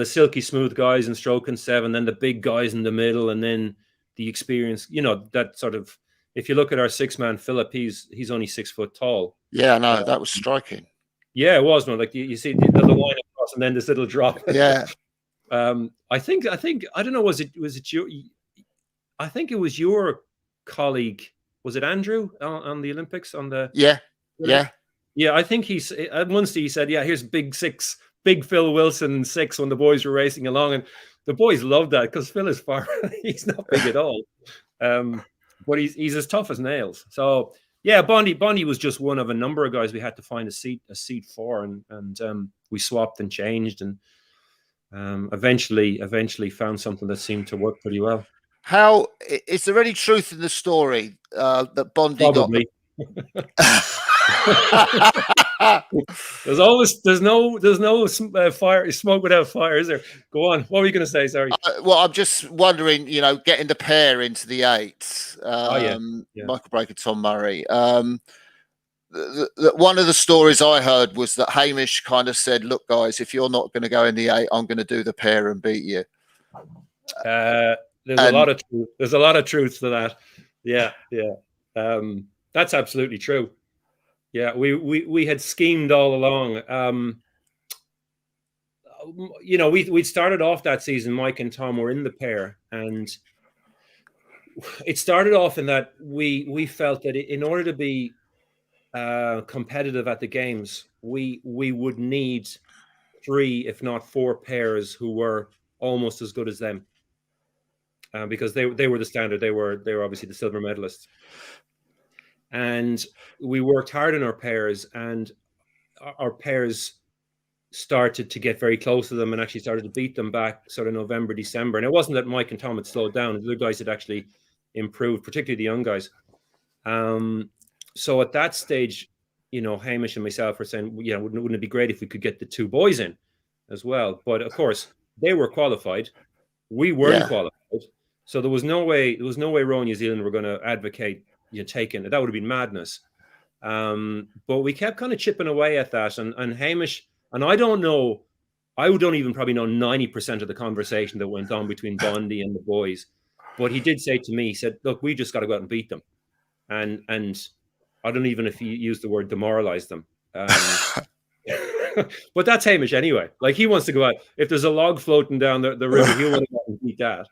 silky smooth guys in stroke and 7, then the big guys in the middle, and then the experience, that sort of, if you look at our 6-man Philip, he's only 6 foot tall. Yeah, no, that was striking. Yeah, it was, man. Like you see the line across and then this little drop. Yeah. I think I don't know, was it your, I think it was your colleague, was it Andrew on the Olympics on the Yeah, I think he's at one stage he said, "Yeah, here's big 6, big Phil Wilson 6," when the boys were racing along, and the boys loved that because Phil is far he's not big at all. But he's as tough as nails. So yeah, Bondi was just one of a number of guys we had to find a seat for, and we swapped and changed, and eventually found something that seemed to work pretty well. How is there any truth in the story that Bondi Probably. There's no fire, smoke without fire, is there? Go on. What were you going to say? Sorry. Well, I'm just wondering, getting the pair into the 8. Michael Breaker, Tom Murray. One of the stories I heard was that Hamish kind of said, "Look, guys, if you're not going to go in the 8, I'm going to do the pair and beat you." There's a lot of truth to that. Yeah. That's absolutely true. Yeah, we had schemed all along. We started off that season, Mike and Tom were in the pair, and it started off in that we felt that in order to be competitive at the games, we would need 3, if not 4 pairs who were almost as good as them, because they were the standard. They were obviously the silver medalists. And we worked hard on our pairs, and our pairs started to get very close to them and actually started to beat them back sort of November, December. And it wasn't that Mike and Tom had slowed down. The other guys had actually improved, particularly the young guys. So at that stage, Hamish and myself were saying, wouldn't it be great if we could get the 2 boys in as well? But of course, they were qualified. We weren't qualified. So there was no way Royal New Zealand were going to advocate taking it. That would have been madness. But we kept kind of chipping away at that, and Hamish, and I don't even probably know 90% of the conversation that went on between Bondi and the boys, but he did say to me, he said, "Look, we just got to go out and beat them," and I don't even if he used the word demoralize them. But that's Hamish anyway. Like, he wants to go out. If there's a log floating down the river, he'll want to go out and beat that.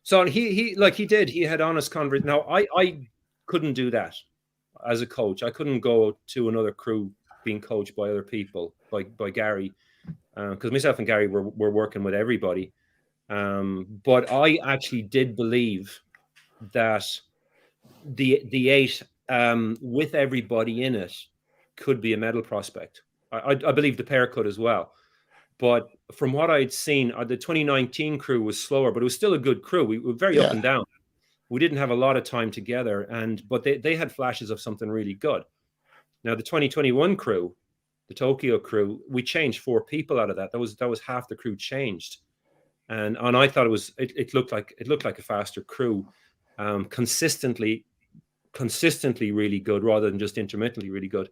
So he had honest conversation. Now I couldn't do that as a coach. I couldn't go to another crew being coached by other people, by Gary, because myself and Gary were working with everybody. But I actually did believe that the 8, with everybody in it, could be a medal prospect. I believe the pair could as well. But from what I'd seen, the 2019 crew was slower, but it was still a good crew. We were very up and down. We didn't have a lot of time together, but they had flashes of something really good. Now the 2021 crew, the Tokyo crew, we changed 4 people out of that. That was half the crew changed, and I thought it looked like a faster crew, consistently really good rather than just intermittently really good.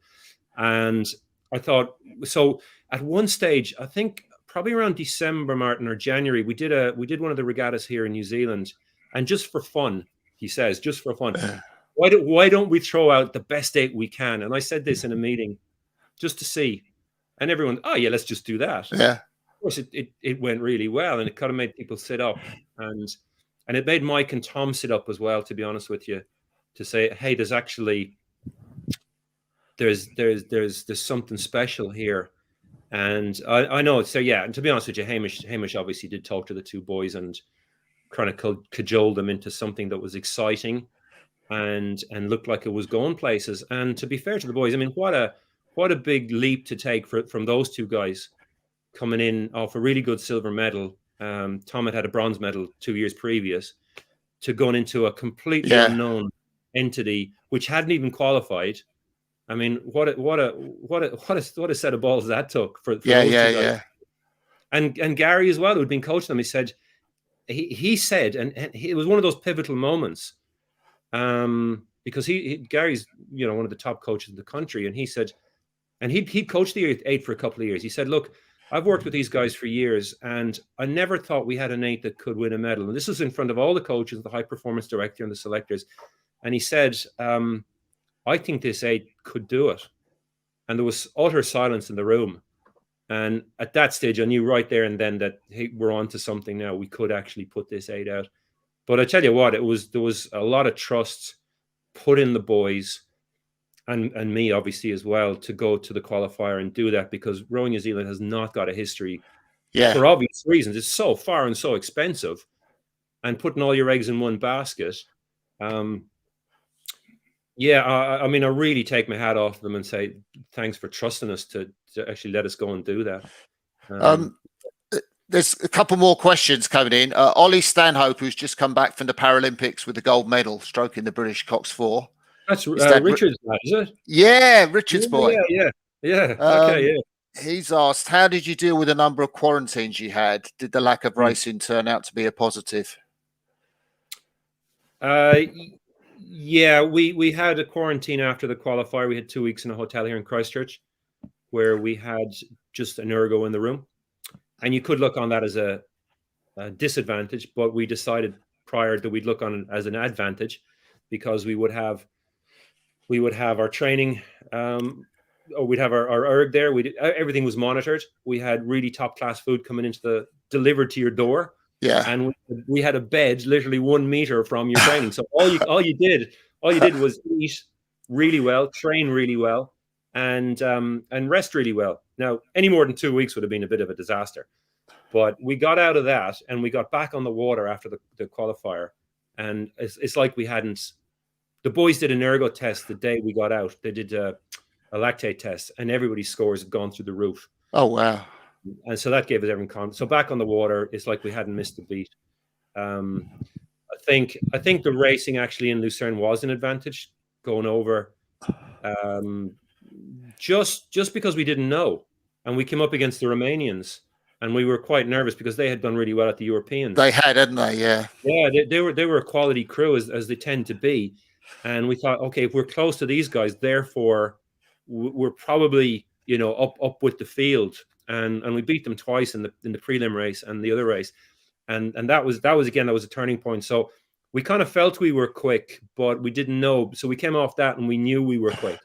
And I thought, so at one stage, I think probably around December, Martin, or January, we did one of the regattas here in New Zealand, and just for fun, he says, just for fun, why don't we throw out the best 8 we can? And I said this in a meeting just to see, and everyone, oh yeah, let's just do that. Yeah. Of course, it went really well, and it kind of made people sit up, and it made Mike and Tom sit up as well, to be honest with you, to say, hey, there's actually there's something special here. And I know. So yeah, and to be honest with you, Hamish obviously did talk to the 2 boys and kind of cajoled them into something that was exciting and looked like it was going places. And to be fair to the boys, I mean, what a big leap to take from those 2 guys coming in off a really good silver medal. Tom had a bronze medal 2 years previous, to going into a completely unknown entity which hadn't even qualified. I mean, what a set of balls that took for those 2 guys. And Gary as well, who'd been coaching them, he said, he said, and it was one of those pivotal moments, because Gary's, you know, one of the top coaches in the country, and he said, and he'd coached the 8 for a couple of years. He said, look, I've worked with these guys for years, and I never thought we had an 8 that could win a medal. And this was in front of all the coaches, the high performance director, and the selectors. And he said, I think this 8 could do it. And there was utter silence in the room. And at that stage, I knew right there and then that, hey, we're on to something now. We could actually put this 8 out. But I tell you what, there was a lot of trust put in the boys and me, obviously, as well, to go to the qualifier and do that, because Rowing New Zealand has not got a history for obvious reasons. It's so far and so expensive. And putting all your eggs in one basket, I mean, I really take my hat off to them and say thanks for trusting us to actually let us go and do that. There's a couple more questions coming in. Ollie Stanhope, who's just come back from the Paralympics with the gold medal, stroking the British Cox 4. That's Richard's lad, is it? Yeah, Richard's boy. Yeah. Okay, yeah. He's asked, how did you deal with the number of quarantines you had? Did the lack of racing turn out to be a positive? Yeah, we had a quarantine after the qualifier. We had 2 weeks in a hotel here in Christchurch, where we had just an ergo in the room. And you could look on that as a disadvantage, but we decided prior that we'd look on it as an advantage, because we would have our training, or we'd have our erg there. Everything was monitored. We had really top class food coming delivered to your door. Yeah, and we had a bed literally 1 meter from your training. So all you did was eat really well, train really well, and rest really well. Now, any more than 2 weeks would have been a bit of a disaster, but we got out of that and we got back on the water after the qualifier, and it's like we hadn't. The boys did an ergo test the day we got out. They did a lactate test, and everybody's scores had gone through the roof. Oh wow! And so that gave us everything confidence. So back on the water, it's like we hadn't missed a beat. I think the racing actually in Lucerne was an advantage going over, just because we didn't know, and we came up against the Romanians, and we were quite nervous because they had done really well at the Europeans. They had, hadn't they? Yeah. Yeah, they were a quality crew as they tend to be, and we thought, okay, if we're close to these guys, therefore we're probably up with the field. And we beat them twice in the prelim race and the other race, and that was a turning point. So we kind of felt we were quick, but we didn't know. So we came off that and we knew we were quick,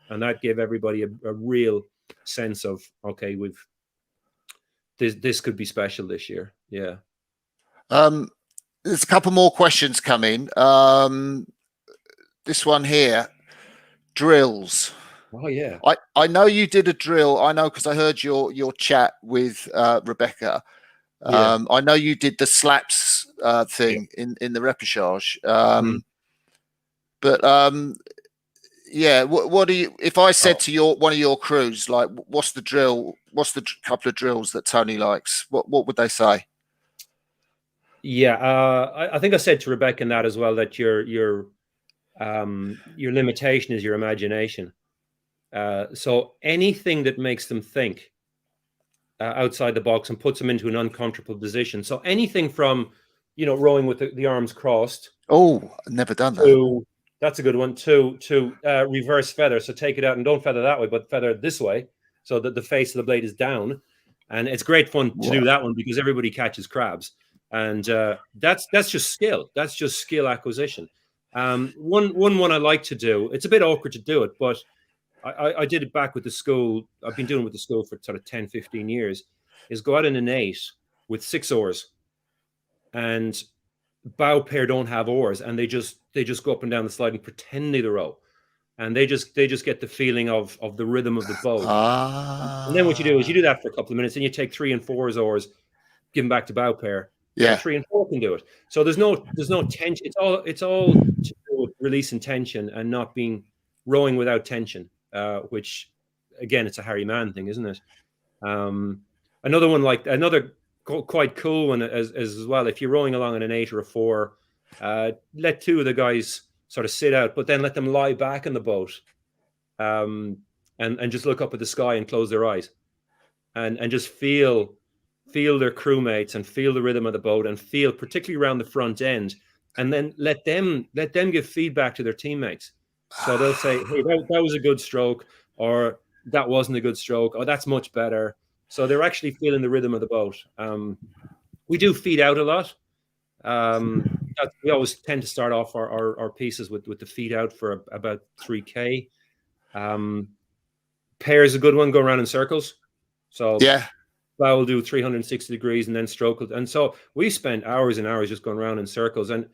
and that gave everybody a real sense of, okay, this could be special this year. Yeah. There's a couple more questions coming. This one here, drills. Oh yeah, I know you did a drill. I know because I heard your chat with Rebecca. I know you did the slaps thing in the repechage. But Yeah. What do you? If I said Oh, to one of your crews, like, what's the drill? What's the couple of drills that Tony likes? What would they say? yeah. I think I said to Rebecca in that as well, that your limitation is your imagination. So anything that makes them think outside the box and puts them into an uncomfortable position. So anything from, rowing with the arms crossed Oh, I've never done that. to, that's a good one, to reverse feather. So take it out and don't feather that way, but feather this way, so that the face of the blade is down. And it's great fun to do that one because everybody catches crabs. And that's just skill. That's just skill acquisition. One I like to do, it's a bit awkward to do it, but I did it back with the school. I've been doing it with the school for sort of 10, 15 years, is go out in an 8 with 6 oars, and bow pair don't have oars, and they just go up and down the slide and pretend they're the row. And they just get the feeling of the rhythm of the boat. And then what you do is you do that for a couple of minutes, and you take 3 and 4's oars, give them back to bow pair. Yeah. And 3 and 4 can do it. So there's no tension. It's all to do with releasing tension and not being rowing without tension. Which, again, it's a Harry Mahon thing, isn't it? Another one, like another quite cool one as well. If you're rowing along in an 8 or a 4, let 2 of the guys sort of sit out, but then let them lie back in the boat, and just look up at the sky and close their eyes, and just feel their crewmates and feel the rhythm of the boat and feel particularly around the front end, and then let them give feedback to their teammates. So they'll say, hey, that was a good stroke, or that wasn't a good stroke, or that's much better. So they're actually feeling the rhythm of the boat. We do feed out a lot. We always tend to start off our pieces with the feed out for about 3K. Pair is a good one, go around in circles. So yeah, bow will do 360 degrees and then stroke. And so we spend hours and hours just going around in circles. And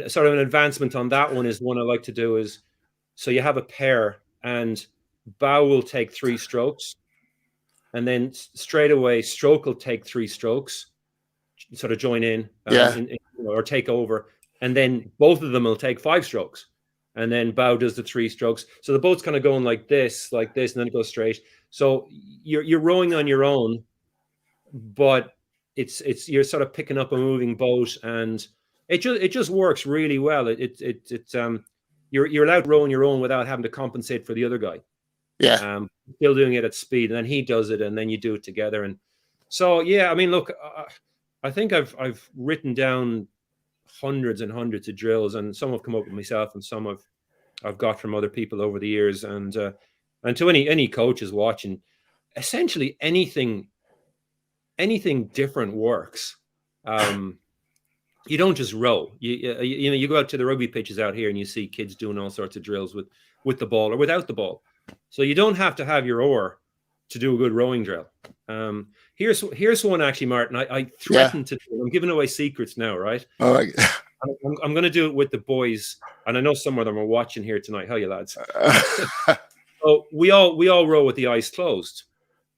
sort of an advancement on that one is one I like to do is, so you have a pair and bow will take 3 strokes, and then straight away stroke will take 3 strokes, sort of join in, or take over, and then both of them will take 5 strokes, and then bow does the 3 strokes. So the boat's kind of going like this, and then it goes straight. So you're rowing on your own, but it's you're sort of picking up a moving boat, and it just works really well. You're allowed to row on your own without having to compensate for the other guy. Yeah. Still doing it at speed, and then he does it, and then you do it together. And so, yeah, I mean, look, I think I've written down hundreds and hundreds of drills, and some have come up with myself, and some I've got from other people over the years. And to any coaches watching, essentially anything different works. You don't just row. You go out to the rugby pitches out here, and you see kids doing all sorts of drills with the ball or without the ball. So you don't have to have your oar to do a good rowing drill. Here's one actually, Martin. I threatened to do. I'm giving away secrets now, right? All right. I'm going to do it with the boys, and I know some of them are watching here tonight. How you lads? So we all row with the eyes closed.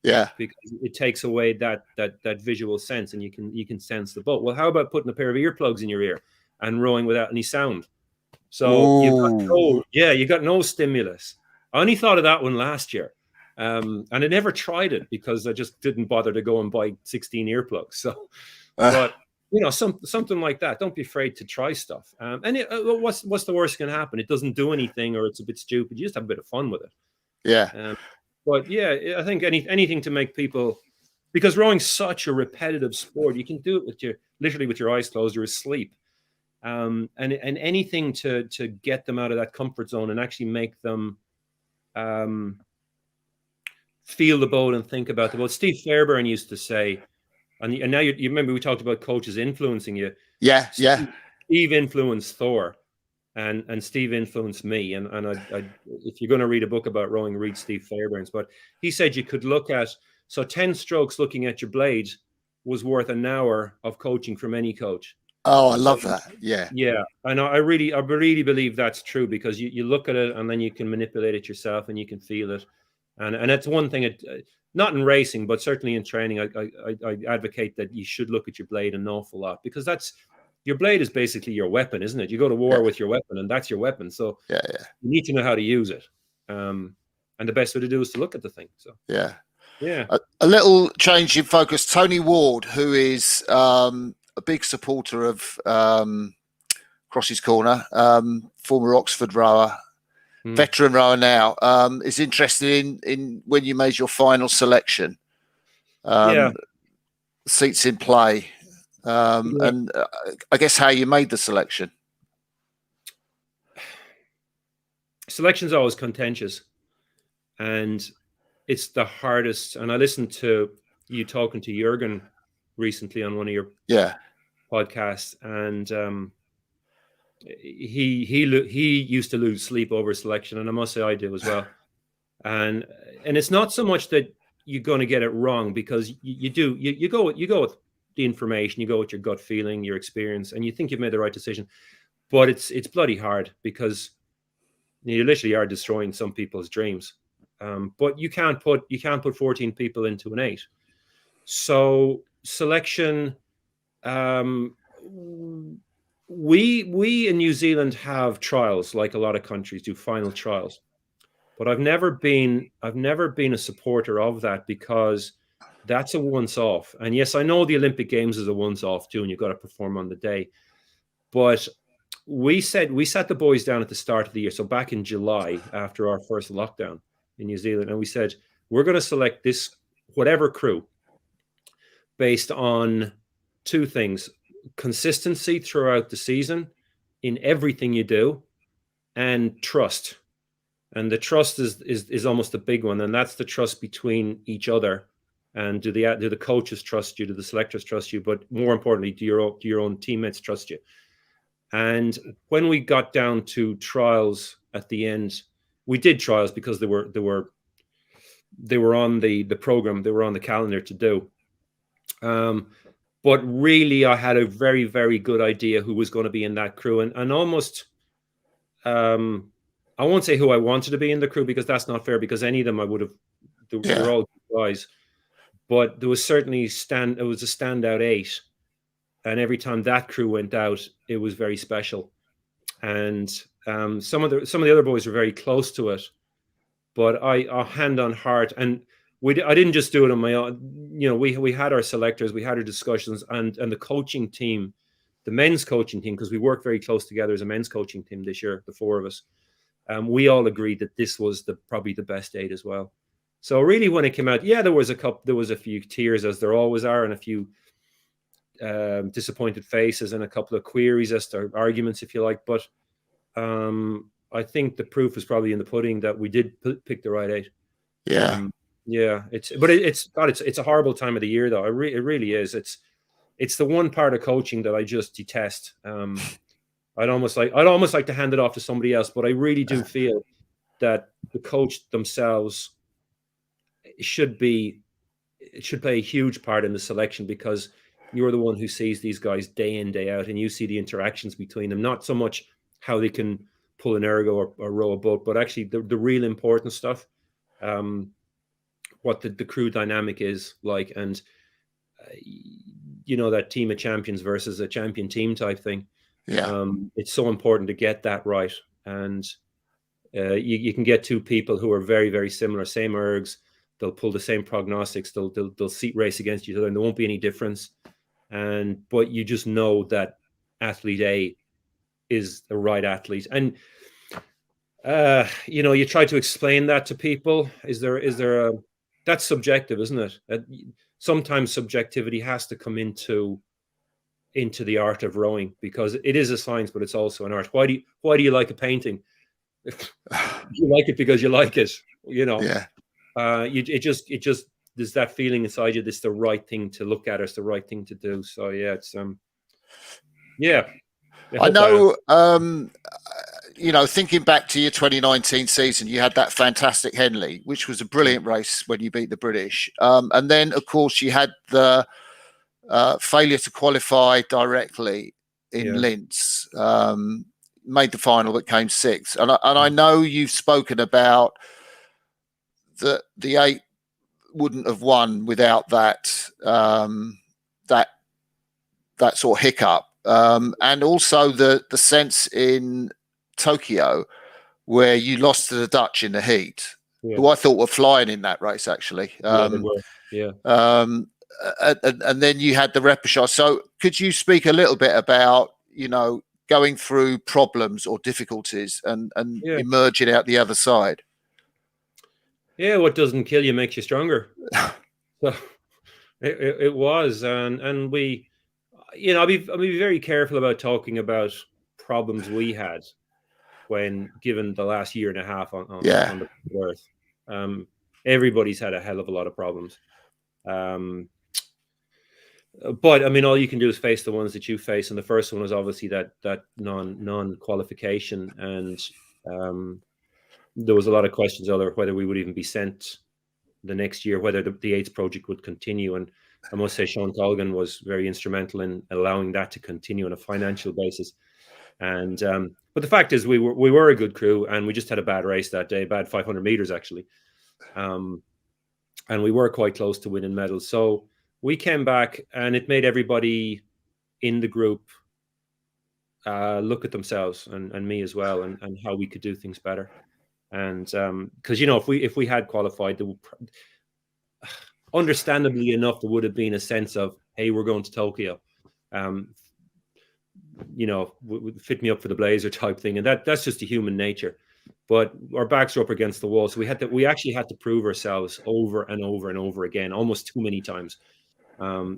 Yeah, because it takes away that visual sense, and you can sense the boat. Well, how about putting a pair of earplugs in your ear and rowing without any sound? So you got no stimulus. I only thought of that one last year, and I never tried it because I just didn't bother to go and buy 16 earplugs. So, but something like that. Don't be afraid to try stuff. And what's the worst that can happen? It doesn't do anything, or it's a bit stupid. You just have a bit of fun with it. Yeah. But yeah, I think anything to make people, because rowing's such a repetitive sport, you can do it literally with your eyes closed, you're asleep. And anything to get them out of that comfort zone and actually make them feel the boat and think about the boat. Steve Fairbairn used to say, and now you remember we talked about coaches influencing you. Yeah. Steve influenced Thor. And Steve influenced me. And I if you're going to read a book about rowing, read Steve Fairbairn's. But he said you could look at, 10 strokes looking at your blade was worth an hour of coaching from any coach. Oh, I love that. Yeah. Yeah. And I really believe that's true, because you look at it and then you can manipulate it yourself and you can feel it. And that's one thing, not in racing, but certainly in training, I advocate that you should look at your blade an awful lot, because that's your blade is basically your weapon, isn't it? You go to war with your weapon, and that's your weapon. So yeah. you need to know how to use it. And the best way to do is to look at the thing. So yeah. A little change in focus. Tony Ward, who is a big supporter of Crossy's Corner, former Oxford rower, veteran rower now, is interested in when you made your final selection. Seats in play, and I guess how you made the selection. Selection's always contentious, and it's the hardest. And I listened to you talking to Jürgen recently on one of your podcasts, and he used to lose sleep over selection, and I must say I do as well. And it's not so much that you're going to get it wrong, because you go with the information, you go with your gut feeling, your experience, and you think you've made the right decision. But it's bloody hard, because you literally are destroying some people's dreams. But you can't put 14 people into an 8. So selection, we in New Zealand have trials, like a lot of countries do, final trials. But I've never been a supporter of that, because that's a once-off. And yes, I know the Olympic Games is a once-off too, and you've got to perform on the day. But we sat the boys down at the start of the year, so back in July, after our first lockdown in New Zealand, and we said, we're going to select this whatever crew based on 2 things: consistency throughout the season in everything you do, and trust. And the trust is almost a big one, and that's the trust between each other. And do the coaches trust you? Do the selectors trust you? But more importantly, do your own teammates trust you? And when we got down to trials at the end, we did trials because they were on the program, they were on the calendar to do. But really, I had a very, very good idea who was going to be in that crew, and almost, I won't say who I wanted to be in the crew, because that's not fair, because any of them I would have. They were all guys, but there was certainly it was a standout 8. And every time that crew went out, it was very special. And some of the other boys were very close to it, but I hand on heart, and I didn't just do it on my own. We had our selectors, we had our discussions, and the coaching team, the men's coaching team, because we worked very close together as a men's coaching team this year, the 4 of us. We all agreed that this was probably the best 8 as well. So really, when it came out, there was a few tears, as there always are, and a few disappointed faces, and a couple of queries as to arguments, if you like. But I think the proof is probably in the pudding that we did pick the right 8. It's a horrible time of the year, though. It really is. It's the one part of coaching that I just detest. I'd almost like to hand it off to somebody else, but I really do feel that the coach themselves should play a huge part in the selection, because you're the one who sees these guys day in, day out, and you see the interactions between them, not so much how they can pull an ergo or row a boat, but actually the real important stuff, what the crew dynamic is like, and that team of champions versus a champion team type thing. It's so important to get that right. And you can get 2 people who are very, very similar, same ergs, they'll pull the same prognostics, they'll seat race against each other, and there won't be any difference. But you just know that athlete A is the right athlete. And you try to explain that to people. That's subjective, isn't it? Sometimes subjectivity has to come into the art of rowing, because it is a science, but it's also an art. Why do you like a painting? You like it because you like it, it just there's that feeling inside you, this the right thing to look at, or it's the right thing to do. So it's I know thinking back to your 2019 season, you had that fantastic Henley, which was a brilliant race when you beat the British, and then of course you had the failure to qualify directly in Linz. Made the final but came 6th, and I know you've spoken about the 8 wouldn't have won without that sort of hiccup. and also the sense in Tokyo where you lost to the Dutch in the heat, who I thought were flying in that race, actually. Yeah, they were. Yeah. And then you had the repechage. So could you speak a little bit about, going through problems or difficulties and emerging out the other side? Yeah, what doesn't kill you makes you stronger. So it was, and we, I'll be very careful about talking about problems we had when given the last year and a half on the Earth. Everybody's had a hell of a lot of problems. But I mean, all you can do is face the ones that you face, and the first one was obviously that non-qualification, and there was a lot of questions over whether we would even be sent the next year, whether the AIDS project would continue. And I must say, Sean Colgan was very instrumental in allowing that to continue on a financial basis. And but the fact is, we were a good crew, and we just had a bad race that day, bad 500 meters actually, and we were quite close to winning medals. So we came back, and it made everybody in the group look at themselves and me as well, and how we could do things better. And because if we had qualified, understandably enough, there would have been a sense of, hey, we're going to Tokyo, fit me up for the blazer type thing, and that's just a human nature. But our backs are up against the wall, so we actually had to prove ourselves over and over and over again, almost too many times.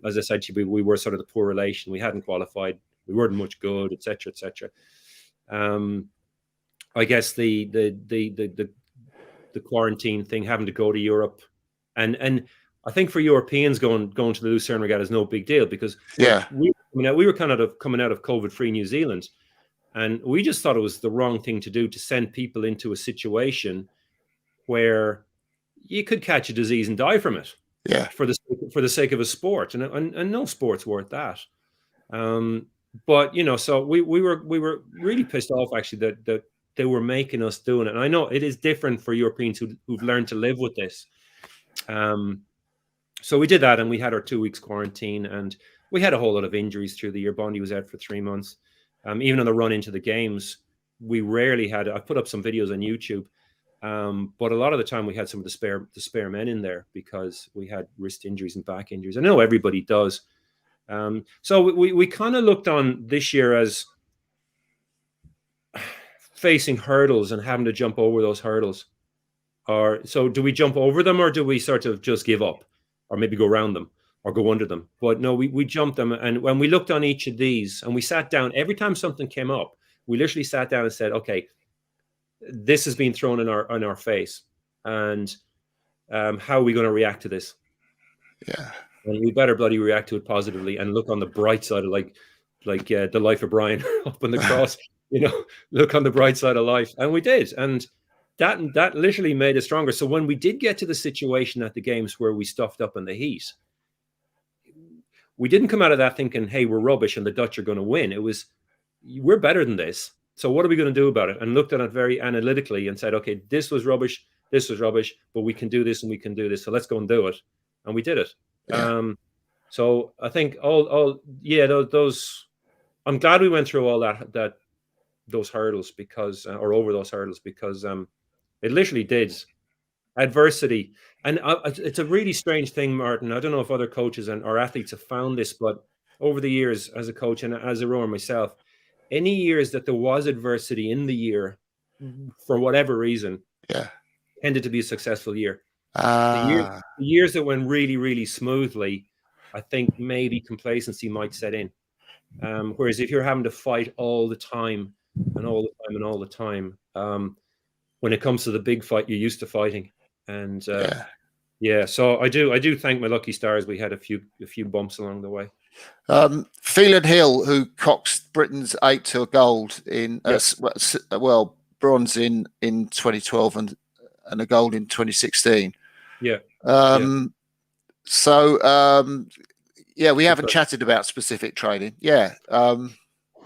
As I said to you, we were sort of the poor relation. We hadn't qualified. We weren't much good, etc., etc. I guess the quarantine thing, having to go to Europe, and I think for Europeans going to the Lucerne Regatta is no big deal, because we were kind of coming out of COVID-free New Zealand, and we just thought it was the wrong thing to do, to send people into a situation where you could catch a disease and die from it. Yeah. For the sake of a sport, and no sport's worth that. But so we were really pissed off actually that they were making us doing it. And I know it is different for Europeans who've learned to live with this. So we did that, and we had our 2 weeks quarantine, and we had a whole lot of injuries through the year. Bondi was out for 3 months. Even on the run into the games, we rarely had. I put up some videos on YouTube. But a lot of the time we had some of the spare men in there, because we had wrist injuries and back injuries. I know everybody does. So we kind of looked on this year as facing hurdles and having to jump over those hurdles. So do we jump over them, or do we sort of just give up, or maybe go around them or go under them? But no, we jumped them. And when we looked on each of these, and we sat down, every time something came up, we literally sat down and said, okay, this has been thrown in our face, and how are we going to react to this? Yeah, and we better bloody react to it positively and look on the bright side of like the life of Brian up on the cross. Look on the bright side of life, and we did, and that literally made us stronger. So when we did get to the situation at the games where we stuffed up in the heat, we didn't come out of that thinking, hey, we're rubbish and the Dutch are going to win. It was, we're better than this. So what are we going to do about it? And looked at it very analytically and said, okay, this was rubbish, but we can do this and we can do this. So let's go and do it. And we did it. Yeah. So I think those, I'm glad we went through all those hurdles, because, or over those hurdles, because it literally did. Adversity. And it's a really strange thing, Martin. I don't know if other coaches or athletes have found this, but over the years as a coach and as a rower myself, any years that there was adversity in the year, for whatever reason, tended to be a successful year. The years that went really, really smoothly, I think maybe complacency might set in. Whereas if you're having to fight all the time and all the time and all the time, when it comes to the big fight, you're used to fighting. And so I do thank my lucky stars. We had a few bumps along the way. Phelan Hill, who coxed Britain's 8 to a gold in bronze in 2012 and a gold in 2016. So we haven't chatted about specific training. It's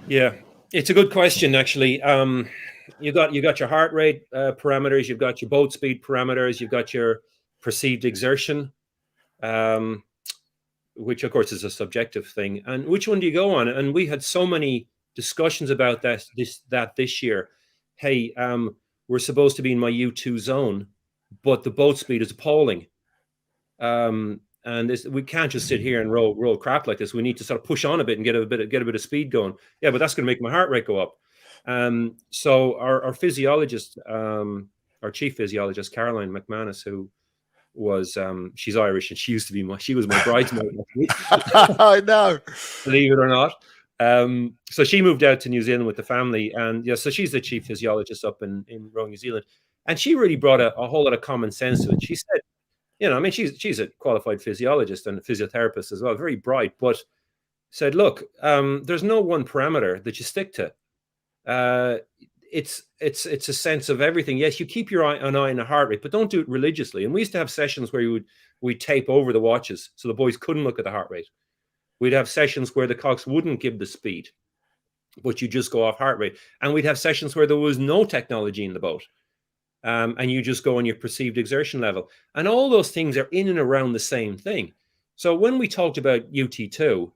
a good question, actually. You got your heart rate parameters, you've got your boat speed parameters, you've got your perceived exertion. which of course is a subjective thing. And which one do you go on? And we had so many discussions about this year. Hey, we're supposed to be in my U2 zone, but the boat speed is appalling. And we can't just sit here and roll crap like this. We need to sort of push on a bit and get a bit of speed going. Yeah, but that's going to make my heart rate go up. So our physiologist, our chief physiologist, Caroline McManus, who was she's Irish and she was my bridesmaid. I know, believe it or not. So she moved out to New Zealand with the family, and yeah, so she's the chief physiologist up in Rowing New Zealand, and she really brought a whole lot of common sense to it. She said, I mean, she's a qualified physiologist and a physiotherapist as well, very bright, but said, look, there's no one parameter that you stick to. It's a sense of everything. Yes, you keep an eye on the heart rate, but don't do it religiously. And we used to have sessions where we'd tape over the watches so the boys couldn't look at the heart rate. We'd have sessions where the cocks wouldn't give the speed, but you just go off heart rate. And we'd have sessions where there was no technology in the boat. And you just go on your perceived exertion level. And all those things are in and around the same thing. So when we talked about UT2,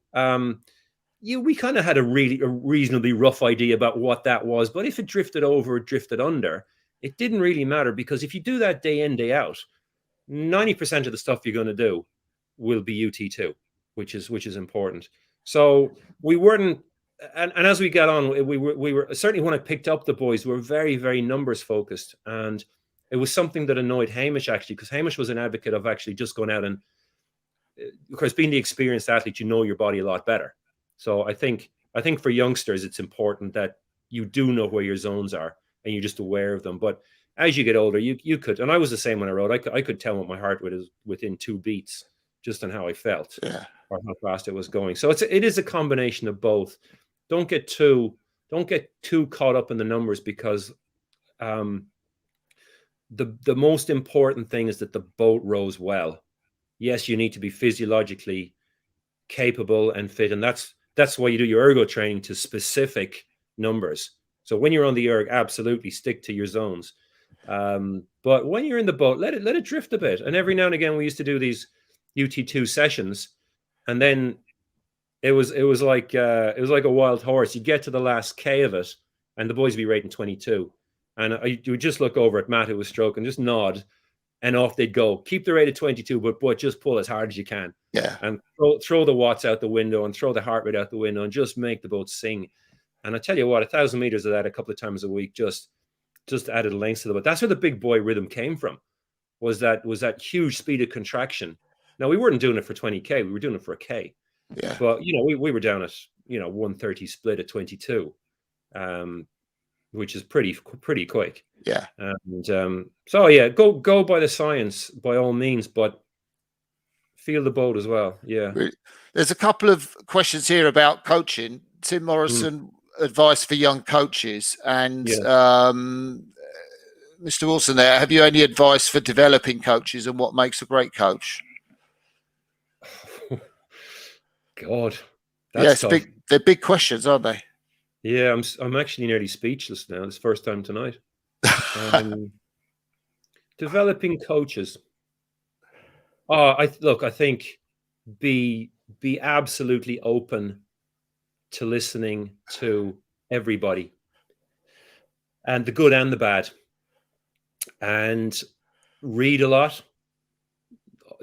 we kind of had a reasonably rough idea about what that was. But if it drifted over or drifted under, it didn't really matter, because if you do that day in, day out, 90% of the stuff you're going to do will be UT2, which is important. So we weren't, and as we got on, we were certainly, when I picked up the boys, we were very, very numbers focused. And it was something that annoyed Hamish, actually, because Hamish was an advocate of actually just going out and, of course, being the experienced athlete, you know your body a lot better. So I think for youngsters, it's important that you do know where your zones are and you're just aware of them. But as you get older, you could, and I was the same when I rode, I could tell what my heart rate is within 2 beats, just on how I felt, or how fast it was going. So it is a combination of both. Don't get too caught up in the numbers, because the most important thing is that the boat rows well. Yes, you need to be physiologically capable and fit, and that's why you do your ergo training to specific numbers. So when you're on the erg, absolutely stick to your zones. But when you're in the boat, let it drift a bit. And every now and again, we used to do these UT2 sessions, and then it was like a wild horse. You get to the last K of it, and the boys would be rating 22, and you would just look over at Matt, who was stroking, just nod, and off they'd go. Keep the rate at 22, but just pull as hard as you can. Yeah. And throw the watts out the window and throw the heart rate out the window and just make the boat sing. And I tell you what, 1,000 meters of that a couple of times a week just added length to the boat. That's where the big boy rhythm came from. Was that huge speed of contraction. Now, we weren't doing it for 20K. We were doing it for a K. Yeah. But, we were down at, 130 split at 22, which is pretty quick. Yeah. And so, yeah, go by the science by all means, but feel the boat as well. Yeah. There's a couple of questions here about coaching. Tim Morrison, advice for young coaches. And Mr. Wilson there, have you any advice for developing coaches and what makes a great coach? God, that's tough. They're big questions, aren't they? Yeah, I'm actually nearly speechless now. It's first time tonight. Developing coaches. I think be absolutely open to listening to everybody, and the good and the bad, and read a lot,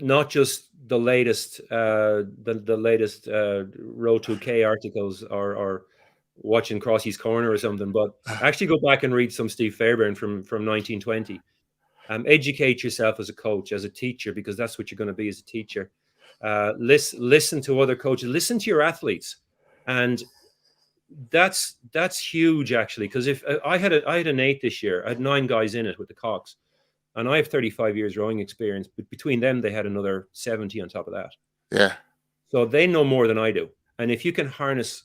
not just the latest Row 2K articles or watching Crossy's Corner or something, but actually go back and read some Steve Fairbairn from 1920. Educate yourself as a coach, as a teacher, because that's what you're going to be as a teacher. Listen to other coaches, listen to your athletes, and that's huge, actually, because if I had an 8 this year, I had 9 guys in it with the Cox, and I have 35 years rowing experience, but between them they had another 70 on top of that. Yeah. So they know more than I do, and if you can harness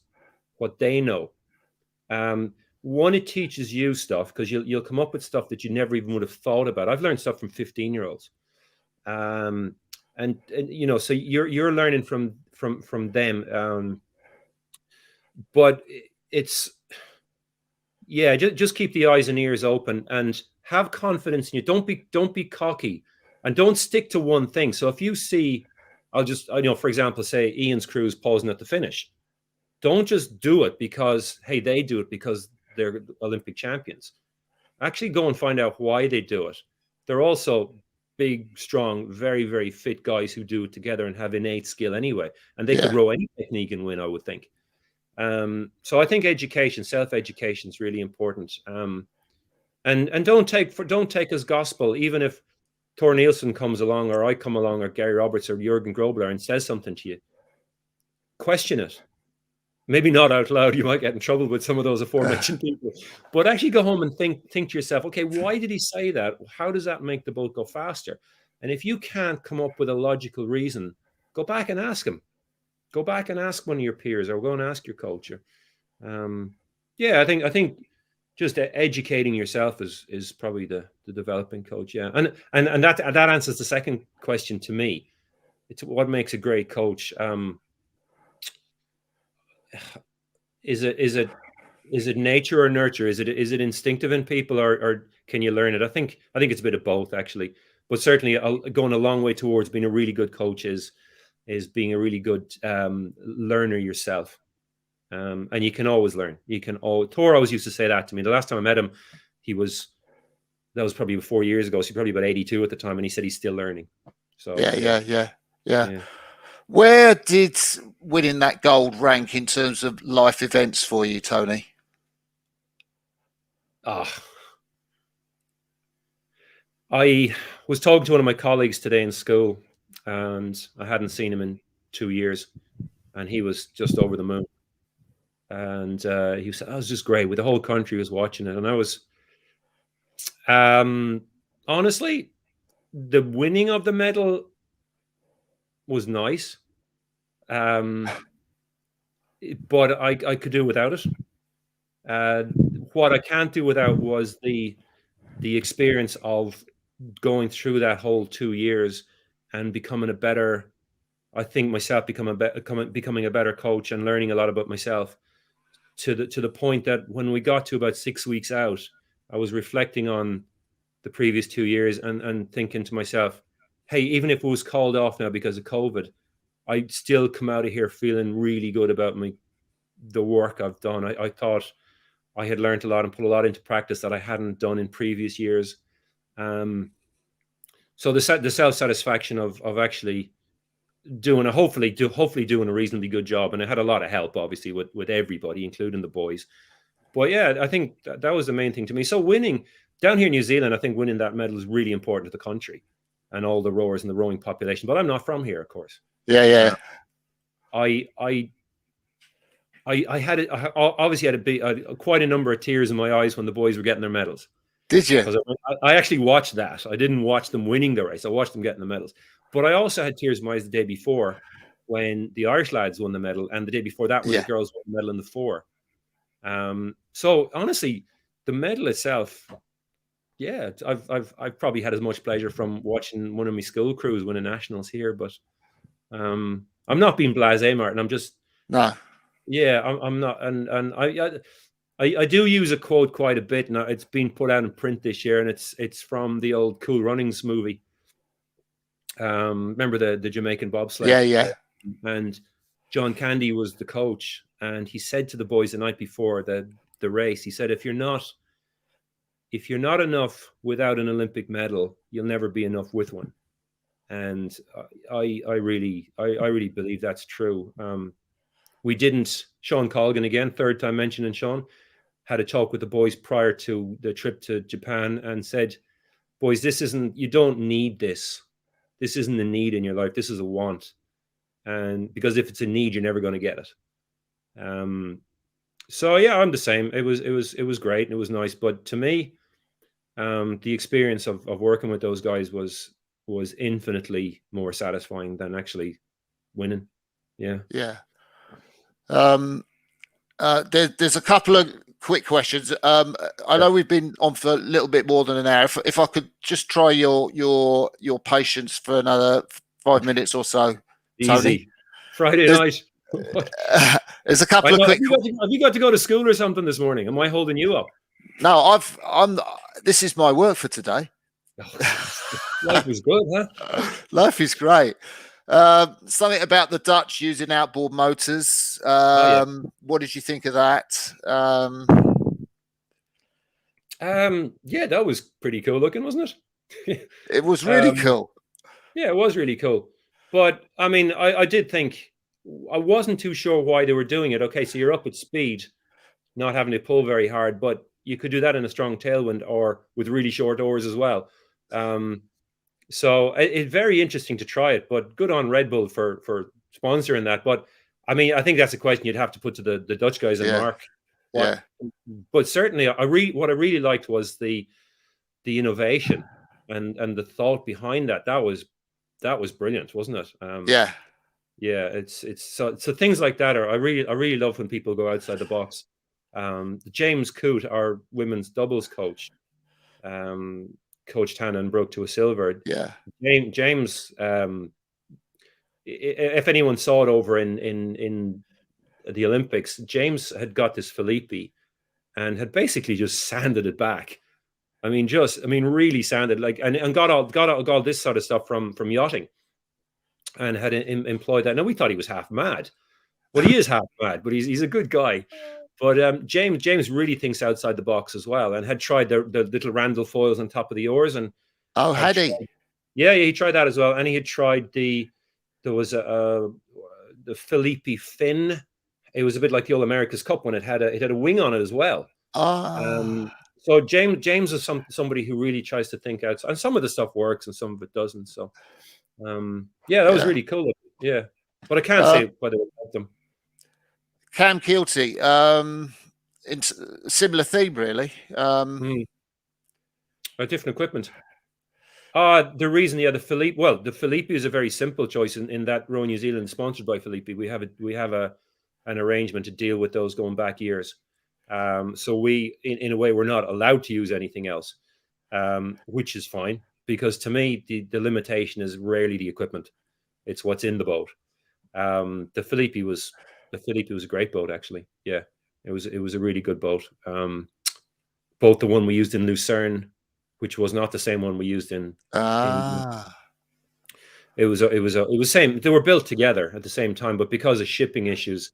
what they know, one, it teaches you stuff, because you'll come up with stuff that you never even would have thought about. I've learned stuff from 15-year-olds, and so you're learning from them. But it's just keep the eyes and ears open and have confidence in you. Don't be cocky, and don't stick to one thing. So if you see for example, say Ian's crew's pausing at the finish. Don't just do it because, hey, they do it because they're Olympic champions. Actually go and find out why they do it. They're also big, strong, very, very fit guys who do it together and have innate skill anyway. And they could row any technique and win, I would think. So I think self-education is really important. And don't take as gospel, even if Thor Nielsen comes along, or I come along, or Gary Roberts or Jürgen Grobler and says something to you. Question it. Maybe not out loud. You might get in trouble with some of those aforementioned people. But actually go home and think to yourself, okay, why did he say that? How does that make the boat go faster? And if you can't come up with a logical reason, go back and ask him. Go back and ask one of your peers, or go and ask your coach. I think just educating yourself is probably the developing coach. Yeah. And that answers the second question to me. It's what makes a great coach. Is it nature or nurture? Is it instinctive in people, or can you learn it? I think it's a bit of both, actually. But certainly going a long way towards being a really good coach is being a really good learner yourself. And you can always learn. Thor always used to say that to me. The last time I met him, that was probably 4 years ago. So he's probably about 82 at the time, and he said he's still learning. So yeah. Where did winning that gold rank in terms of life events for you, Tony? I was talking to one of my colleagues today in school, and I hadn't seen him in 2 years, and he was just over the moon. And he said, "Oh, it was just great. With the whole country was watching it." And I was, honestly, the winning of the medal was nice, but I could do without it. What I can't do without was the experience of going through that whole 2 years and becoming becoming a better coach and learning a lot about myself, to the point that when we got to about 6 weeks out, I was reflecting on the previous 2 years and thinking to myself, hey, even if it was called off now because of COVID, I'd still come out of here feeling really good about the work I've done. I thought I had learned a lot and put a lot into practice that I hadn't done in previous years. So the self-satisfaction of actually hopefully doing a reasonably good job. And I had a lot of help, obviously, with everybody, including the boys. But yeah, I think that was the main thing to me. So winning down here in New Zealand, I think winning that medal is really important to the country and all the rowers and the rowing population. But I'm not from here, of course. Yeah. I obviously had quite a number of tears in my eyes when the boys were getting their medals. Did you? I actually watched that. I didn't watch them winning the race. I watched them getting the medals. But I also had tears in my eyes the day before when the Irish lads won the medal, and the day before that when the girls won the medal in the 4. So honestly, the medal itself, yeah, I've probably had as much pleasure from watching one of my school crews win a nationals here. But I'm not being blasé, Martin. I'm just Yeah, I'm not, and I do use a quote quite a bit now. It's been put out in print this year, and it's from the old Cool Runnings movie. Remember the Jamaican bobsled? Yeah. And John Candy was the coach, and he said to the boys the night before the race, he said, if you're not enough without an Olympic medal, you'll never be enough with one. And I really believe that's true. Sean Colgan, again, third time mentioning Sean, had a talk with the boys prior to the trip to Japan and said, boys, you don't need this. This isn't a need in your life. This is a want. And because if it's a need, you're never going to get it. So yeah, I'm the same. It was great and it was nice. But to me, the experience of working with those guys was infinitely more satisfying than actually winning. Yeah. Yeah. There's a couple of quick questions. I know we've been on for a little bit more than an hour. If I could just try your patience for another 5 minutes or so, Easy. Tony. Friday night. There's a couple of quick. Have you got to go to school or something this morning? Am I holding you up? No, this is my work for today. Life is good, huh? Life is great. Something about the Dutch using outboard motors. What did you think of that? Yeah, that was pretty cool looking, wasn't it? It was really cool. Yeah, it was really cool. But I mean, I did think, I wasn't too sure why they were doing it. Okay, so you're up at speed, not having to pull very hard, but you could do that in a strong tailwind or with really short oars as well. So it's very interesting to try it, but good on Red Bull for sponsoring that. But I mean, I think that's a question you'd have to put to the Dutch guys and Mark. But certainly, what I really liked was the innovation and the thought behind that. That was brilliant, wasn't it? Yeah. It's so things like that are I really love when people go outside the box. James Coote, our women's doubles coach, coached Hannah and Brooke to a silver. Yeah, James. If anyone saw it over in the Olympics, James had got this Philippi and had basically just sanded it back. I mean, really sanded, like, and got all this sort of stuff from yachting, and had employed that. Now, we thought he was half mad. Well, he is half mad, but he's a good guy. But James really thinks outside the box as well, and had tried the little Randall foils on top of the oars. And had he? Yeah, he tried that as well, and he had tried there was the Philippi fin. It was a bit like the All America's Cup when it had a wing on it as well. So James is somebody who really tries to think outside, and some of the stuff works and some of it doesn't. So that was really cool. Yeah, but I can't say whether it helped them. Cam Keelty, in similar theme, really. A different equipment. The reason, the Philippi is a very simple choice in that Row New Zealand, sponsored by Philippi. We have an arrangement to deal with those going back years. So we, in a way, we're not allowed to use anything else, which is fine, because to me, the limitation is rarely the equipment. It's what's in the boat. The Philippi was a great boat, actually. Yeah, it was a really good boat. Both the one we used in Lucerne, which was not the same one we used in. It was same. They were built together at the same time, but because of shipping issues,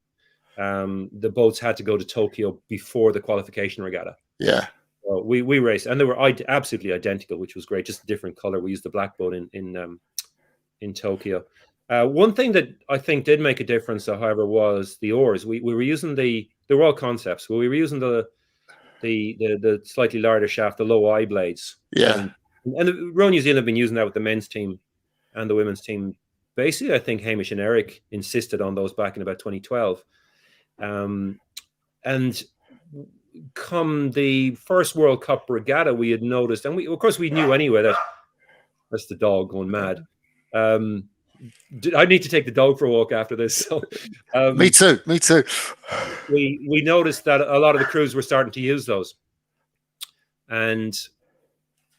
the boats had to go to Tokyo before the qualification regatta. Yeah. So we raced, and they were absolutely identical, which was great. Just a different color. We used the black boat in Tokyo. One thing that I think did make a difference, however, was the oars. We were using they were all concepts. We were using the slightly larger shaft, the low eye blades. Yeah. And the Row New Zealand have been using that with the men's team and the women's team. Basically, I think Hamish and Eric insisted on those back in about 2012. And come the first World Cup regatta, we had noticed, and of course we knew anyway that that's the dog going mad. I need to take the dog for a walk after this. So, me too. We noticed that a lot of the crews were starting to use those, and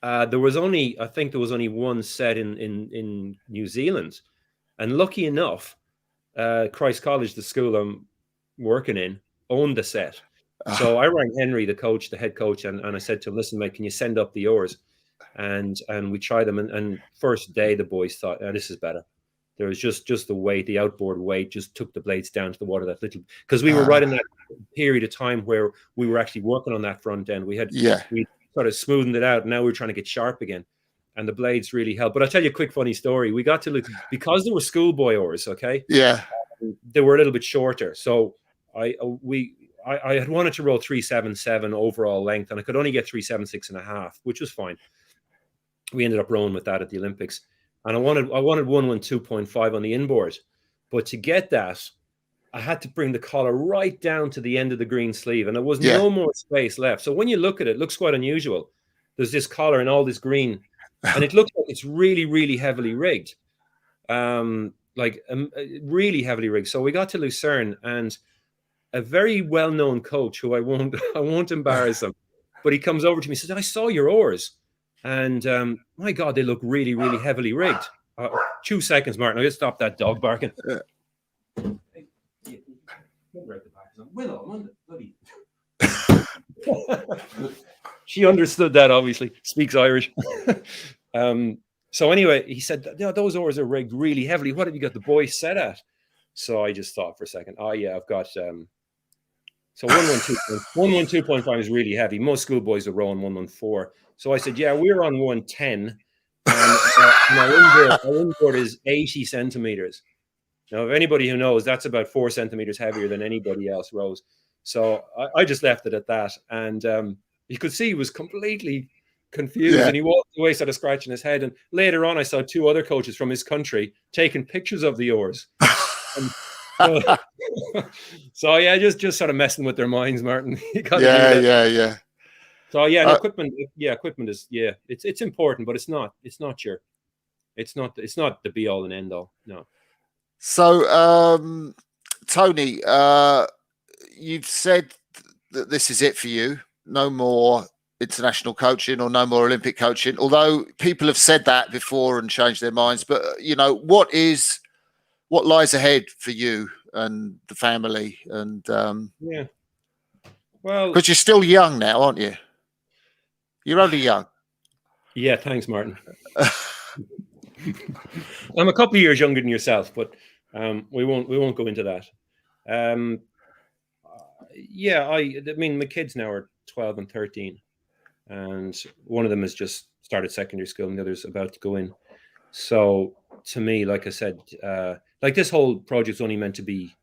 there was only one set in New Zealand, and lucky enough, Christ College, the school I'm working in, owned the set. So I rang Henry, the head coach, and I said to him, "Listen, mate, can you send up the oars?" And we tried them, and first day the boys thought, "This is better." There was just the weight, the outboard weight, just took the blades down to the water that little, because we were right in that period of time where we were actually working on that front end. We sort of smoothened it out. And now we're trying to get sharp again, and the blades really helped. But I'll tell you a quick funny story. We got to look, because they were schoolboy oars. Okay. Yeah. They were a little bit shorter. So I had wanted to roll 377 overall length, and I could only get 376.5, which was fine. We ended up rowing with that at the Olympics. And I wanted 112.5 on the inboard, but to get that, I had to bring the collar right down to the end of the green sleeve, and there was no more space left. So when you look at it, it looks quite unusual. There's this collar and all this green, and it looks like it's really, really heavily rigged, really heavily rigged. So we got to Lucerne, and a very well-known coach, who I won't embarrass him, but he comes over to me and says, "I saw your oars. And my God, they look really, really heavily rigged." 2 seconds, Martin. I'll just stop that dog barking. She understood that, obviously. Speaks Irish. So anyway, he said, those oars are rigged really heavily. What have you got the boys set at? So I just thought for a second, oh yeah, I've got so 112.5 is really heavy. Most schoolboys are rowing 114. So I said, yeah, we're on 110, and our inboard is 80 centimeters. Now, if anybody who knows, that's about 4 centimeters heavier than anybody else rows. So I just left it at that, and you could see he was completely confused, and he walked away, sort of scratching his head. And later on, I saw 2 other coaches from his country taking pictures of the oars. So yeah, just sort of messing with their minds, Martin. Yeah. So yeah, equipment is it's important, but it's not the be all and end all. No. So Tony, you've said that this is it for you. No more international coaching or no more Olympic coaching. Although people have said that before and changed their minds, but what lies ahead for you and the family? And yeah, well, because you're still young now, aren't you? You're only young. Yeah, thanks, Martin. I'm a couple of years younger than yourself, but we won't go into that. Yeah, I mean, my kids now are 12 and 13, and one of them has just started secondary school, and the other's about to go in. So to me, like I said, like this whole project's only meant to be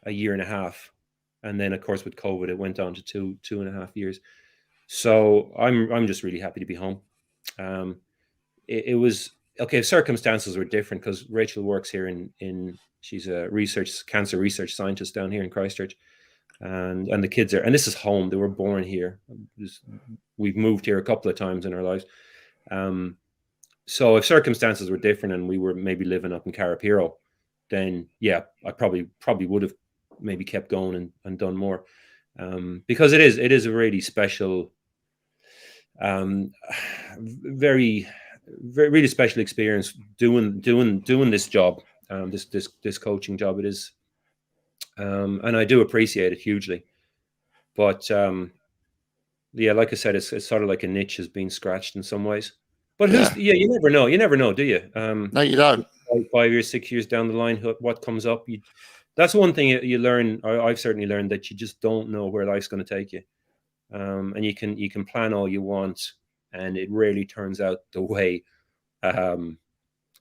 a year and a half, and then of course with COVID, it went on to two and a half years. So I'm just really happy to be home. It was okay. Circumstances were different because Rachel works here in she's a cancer research scientist down here in Christchurch, and the kids are, and this is home. They were born here. We've moved here a couple of times in our lives. So if circumstances were different and we were maybe living up in Carapiro, then yeah, I probably would have maybe kept going and done more, because it is a really special, very really special experience doing this job, this coaching job. It is, and I do appreciate it hugely. But yeah, like I said, it's sort of like a niche has been scratched in some ways. But you never know. You never know, do you? No, you don't. 5 years, 6 years down the line, what comes up? That's one thing you learn. I've certainly learned that you just don't know where life's going to take you, and you can plan all you want, and it rarely turns out the way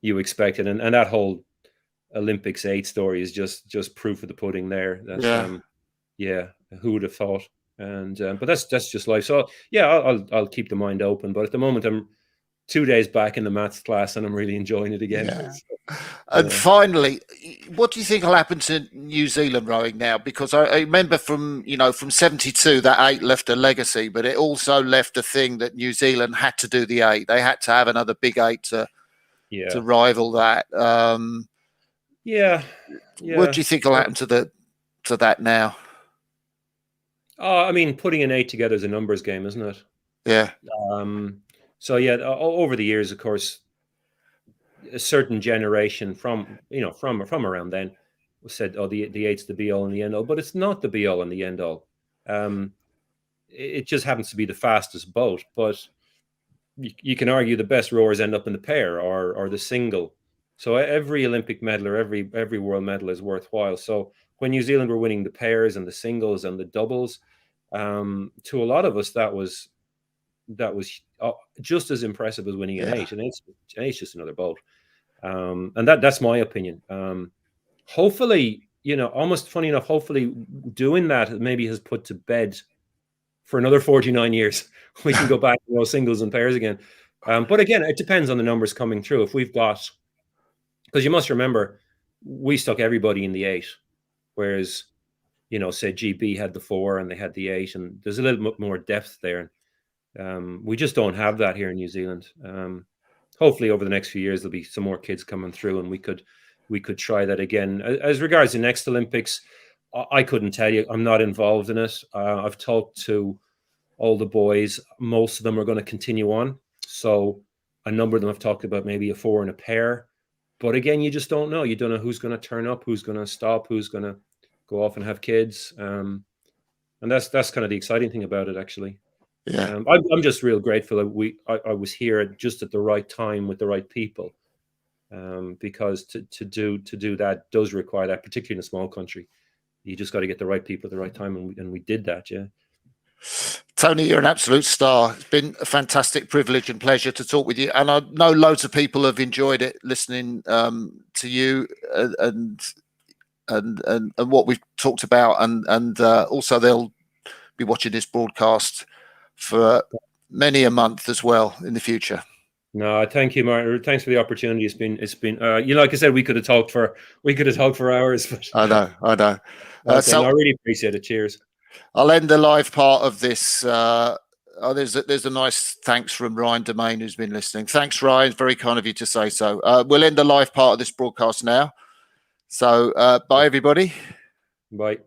you expected. And that whole Olympics 8 story is just proof of the pudding there. That, yeah, who would have thought? And but that's just life. So yeah, I'll keep the mind open. But at the moment, I'm 2 days back in the maths class, and I'm really enjoying it again. Yeah. And finally, what do you think will happen to New Zealand rowing now? Because I remember from 72, that 8 left a legacy, but it also left a thing that New Zealand had to do the 8. They had to have another big 8 to rival that. Yeah. What do you think will happen to that now? I mean, putting an 8 together is a numbers game, isn't it? Yeah. So yeah, over the years, of course, a certain generation from around then said, "Oh, the 8's the be all and the end all," but it's not the be all and the end all. It just happens to be the fastest boat, but you can argue the best rowers end up in the pair or the single. So every Olympic medal or every world medal is worthwhile. So when New Zealand were winning the pairs and the singles and the doubles, to a lot of us that was just as impressive as winning an 8, and it's just another boat. And that's my opinion. Hopefully, almost funny enough, hopefully doing that maybe has put to bed for another 49 years. We can go back to singles and pairs again. But again, it depends on the numbers coming through. If we've got, because you must remember, we stuck everybody in the 8, whereas, say GB had the 4 and they had the 8, and there's a little bit more depth there. We just don't have that here in New Zealand. Hopefully over the next few years, there'll be some more kids coming through, and we could try that again. As regards the next Olympics, I couldn't tell you. I'm not involved in it. I've talked to all the boys. Most of them are going to continue on. So a number of them have talked about maybe a 4 and a pair. But again, you just don't know. You don't know who's going to turn up, who's going to stop, who's going to go off and have kids. And that's kind of the exciting thing about it, actually. Yeah. I'm just real grateful that I was here just at the right time with the right people, because to do that does require that, particularly in a small country. You just got to get the right people at the right time, and we did that. Yeah. Tony, you're an absolute star. It's been a fantastic privilege and pleasure to talk with you, and I know loads of people have enjoyed it, listening to you and what we've talked about, and also they'll be watching this broadcast for many a month as well in the future. No, thank you, Martin. Thanks for the opportunity. It's been like I said, we could have talked for hours. But I know. so I really appreciate it. Cheers. I'll end the live part of this. There's a nice thanks from Ryan Domain, who's been listening. Thanks, Ryan. Very kind of you to say so. We'll end the live part of this broadcast now. So bye, everybody. Bye.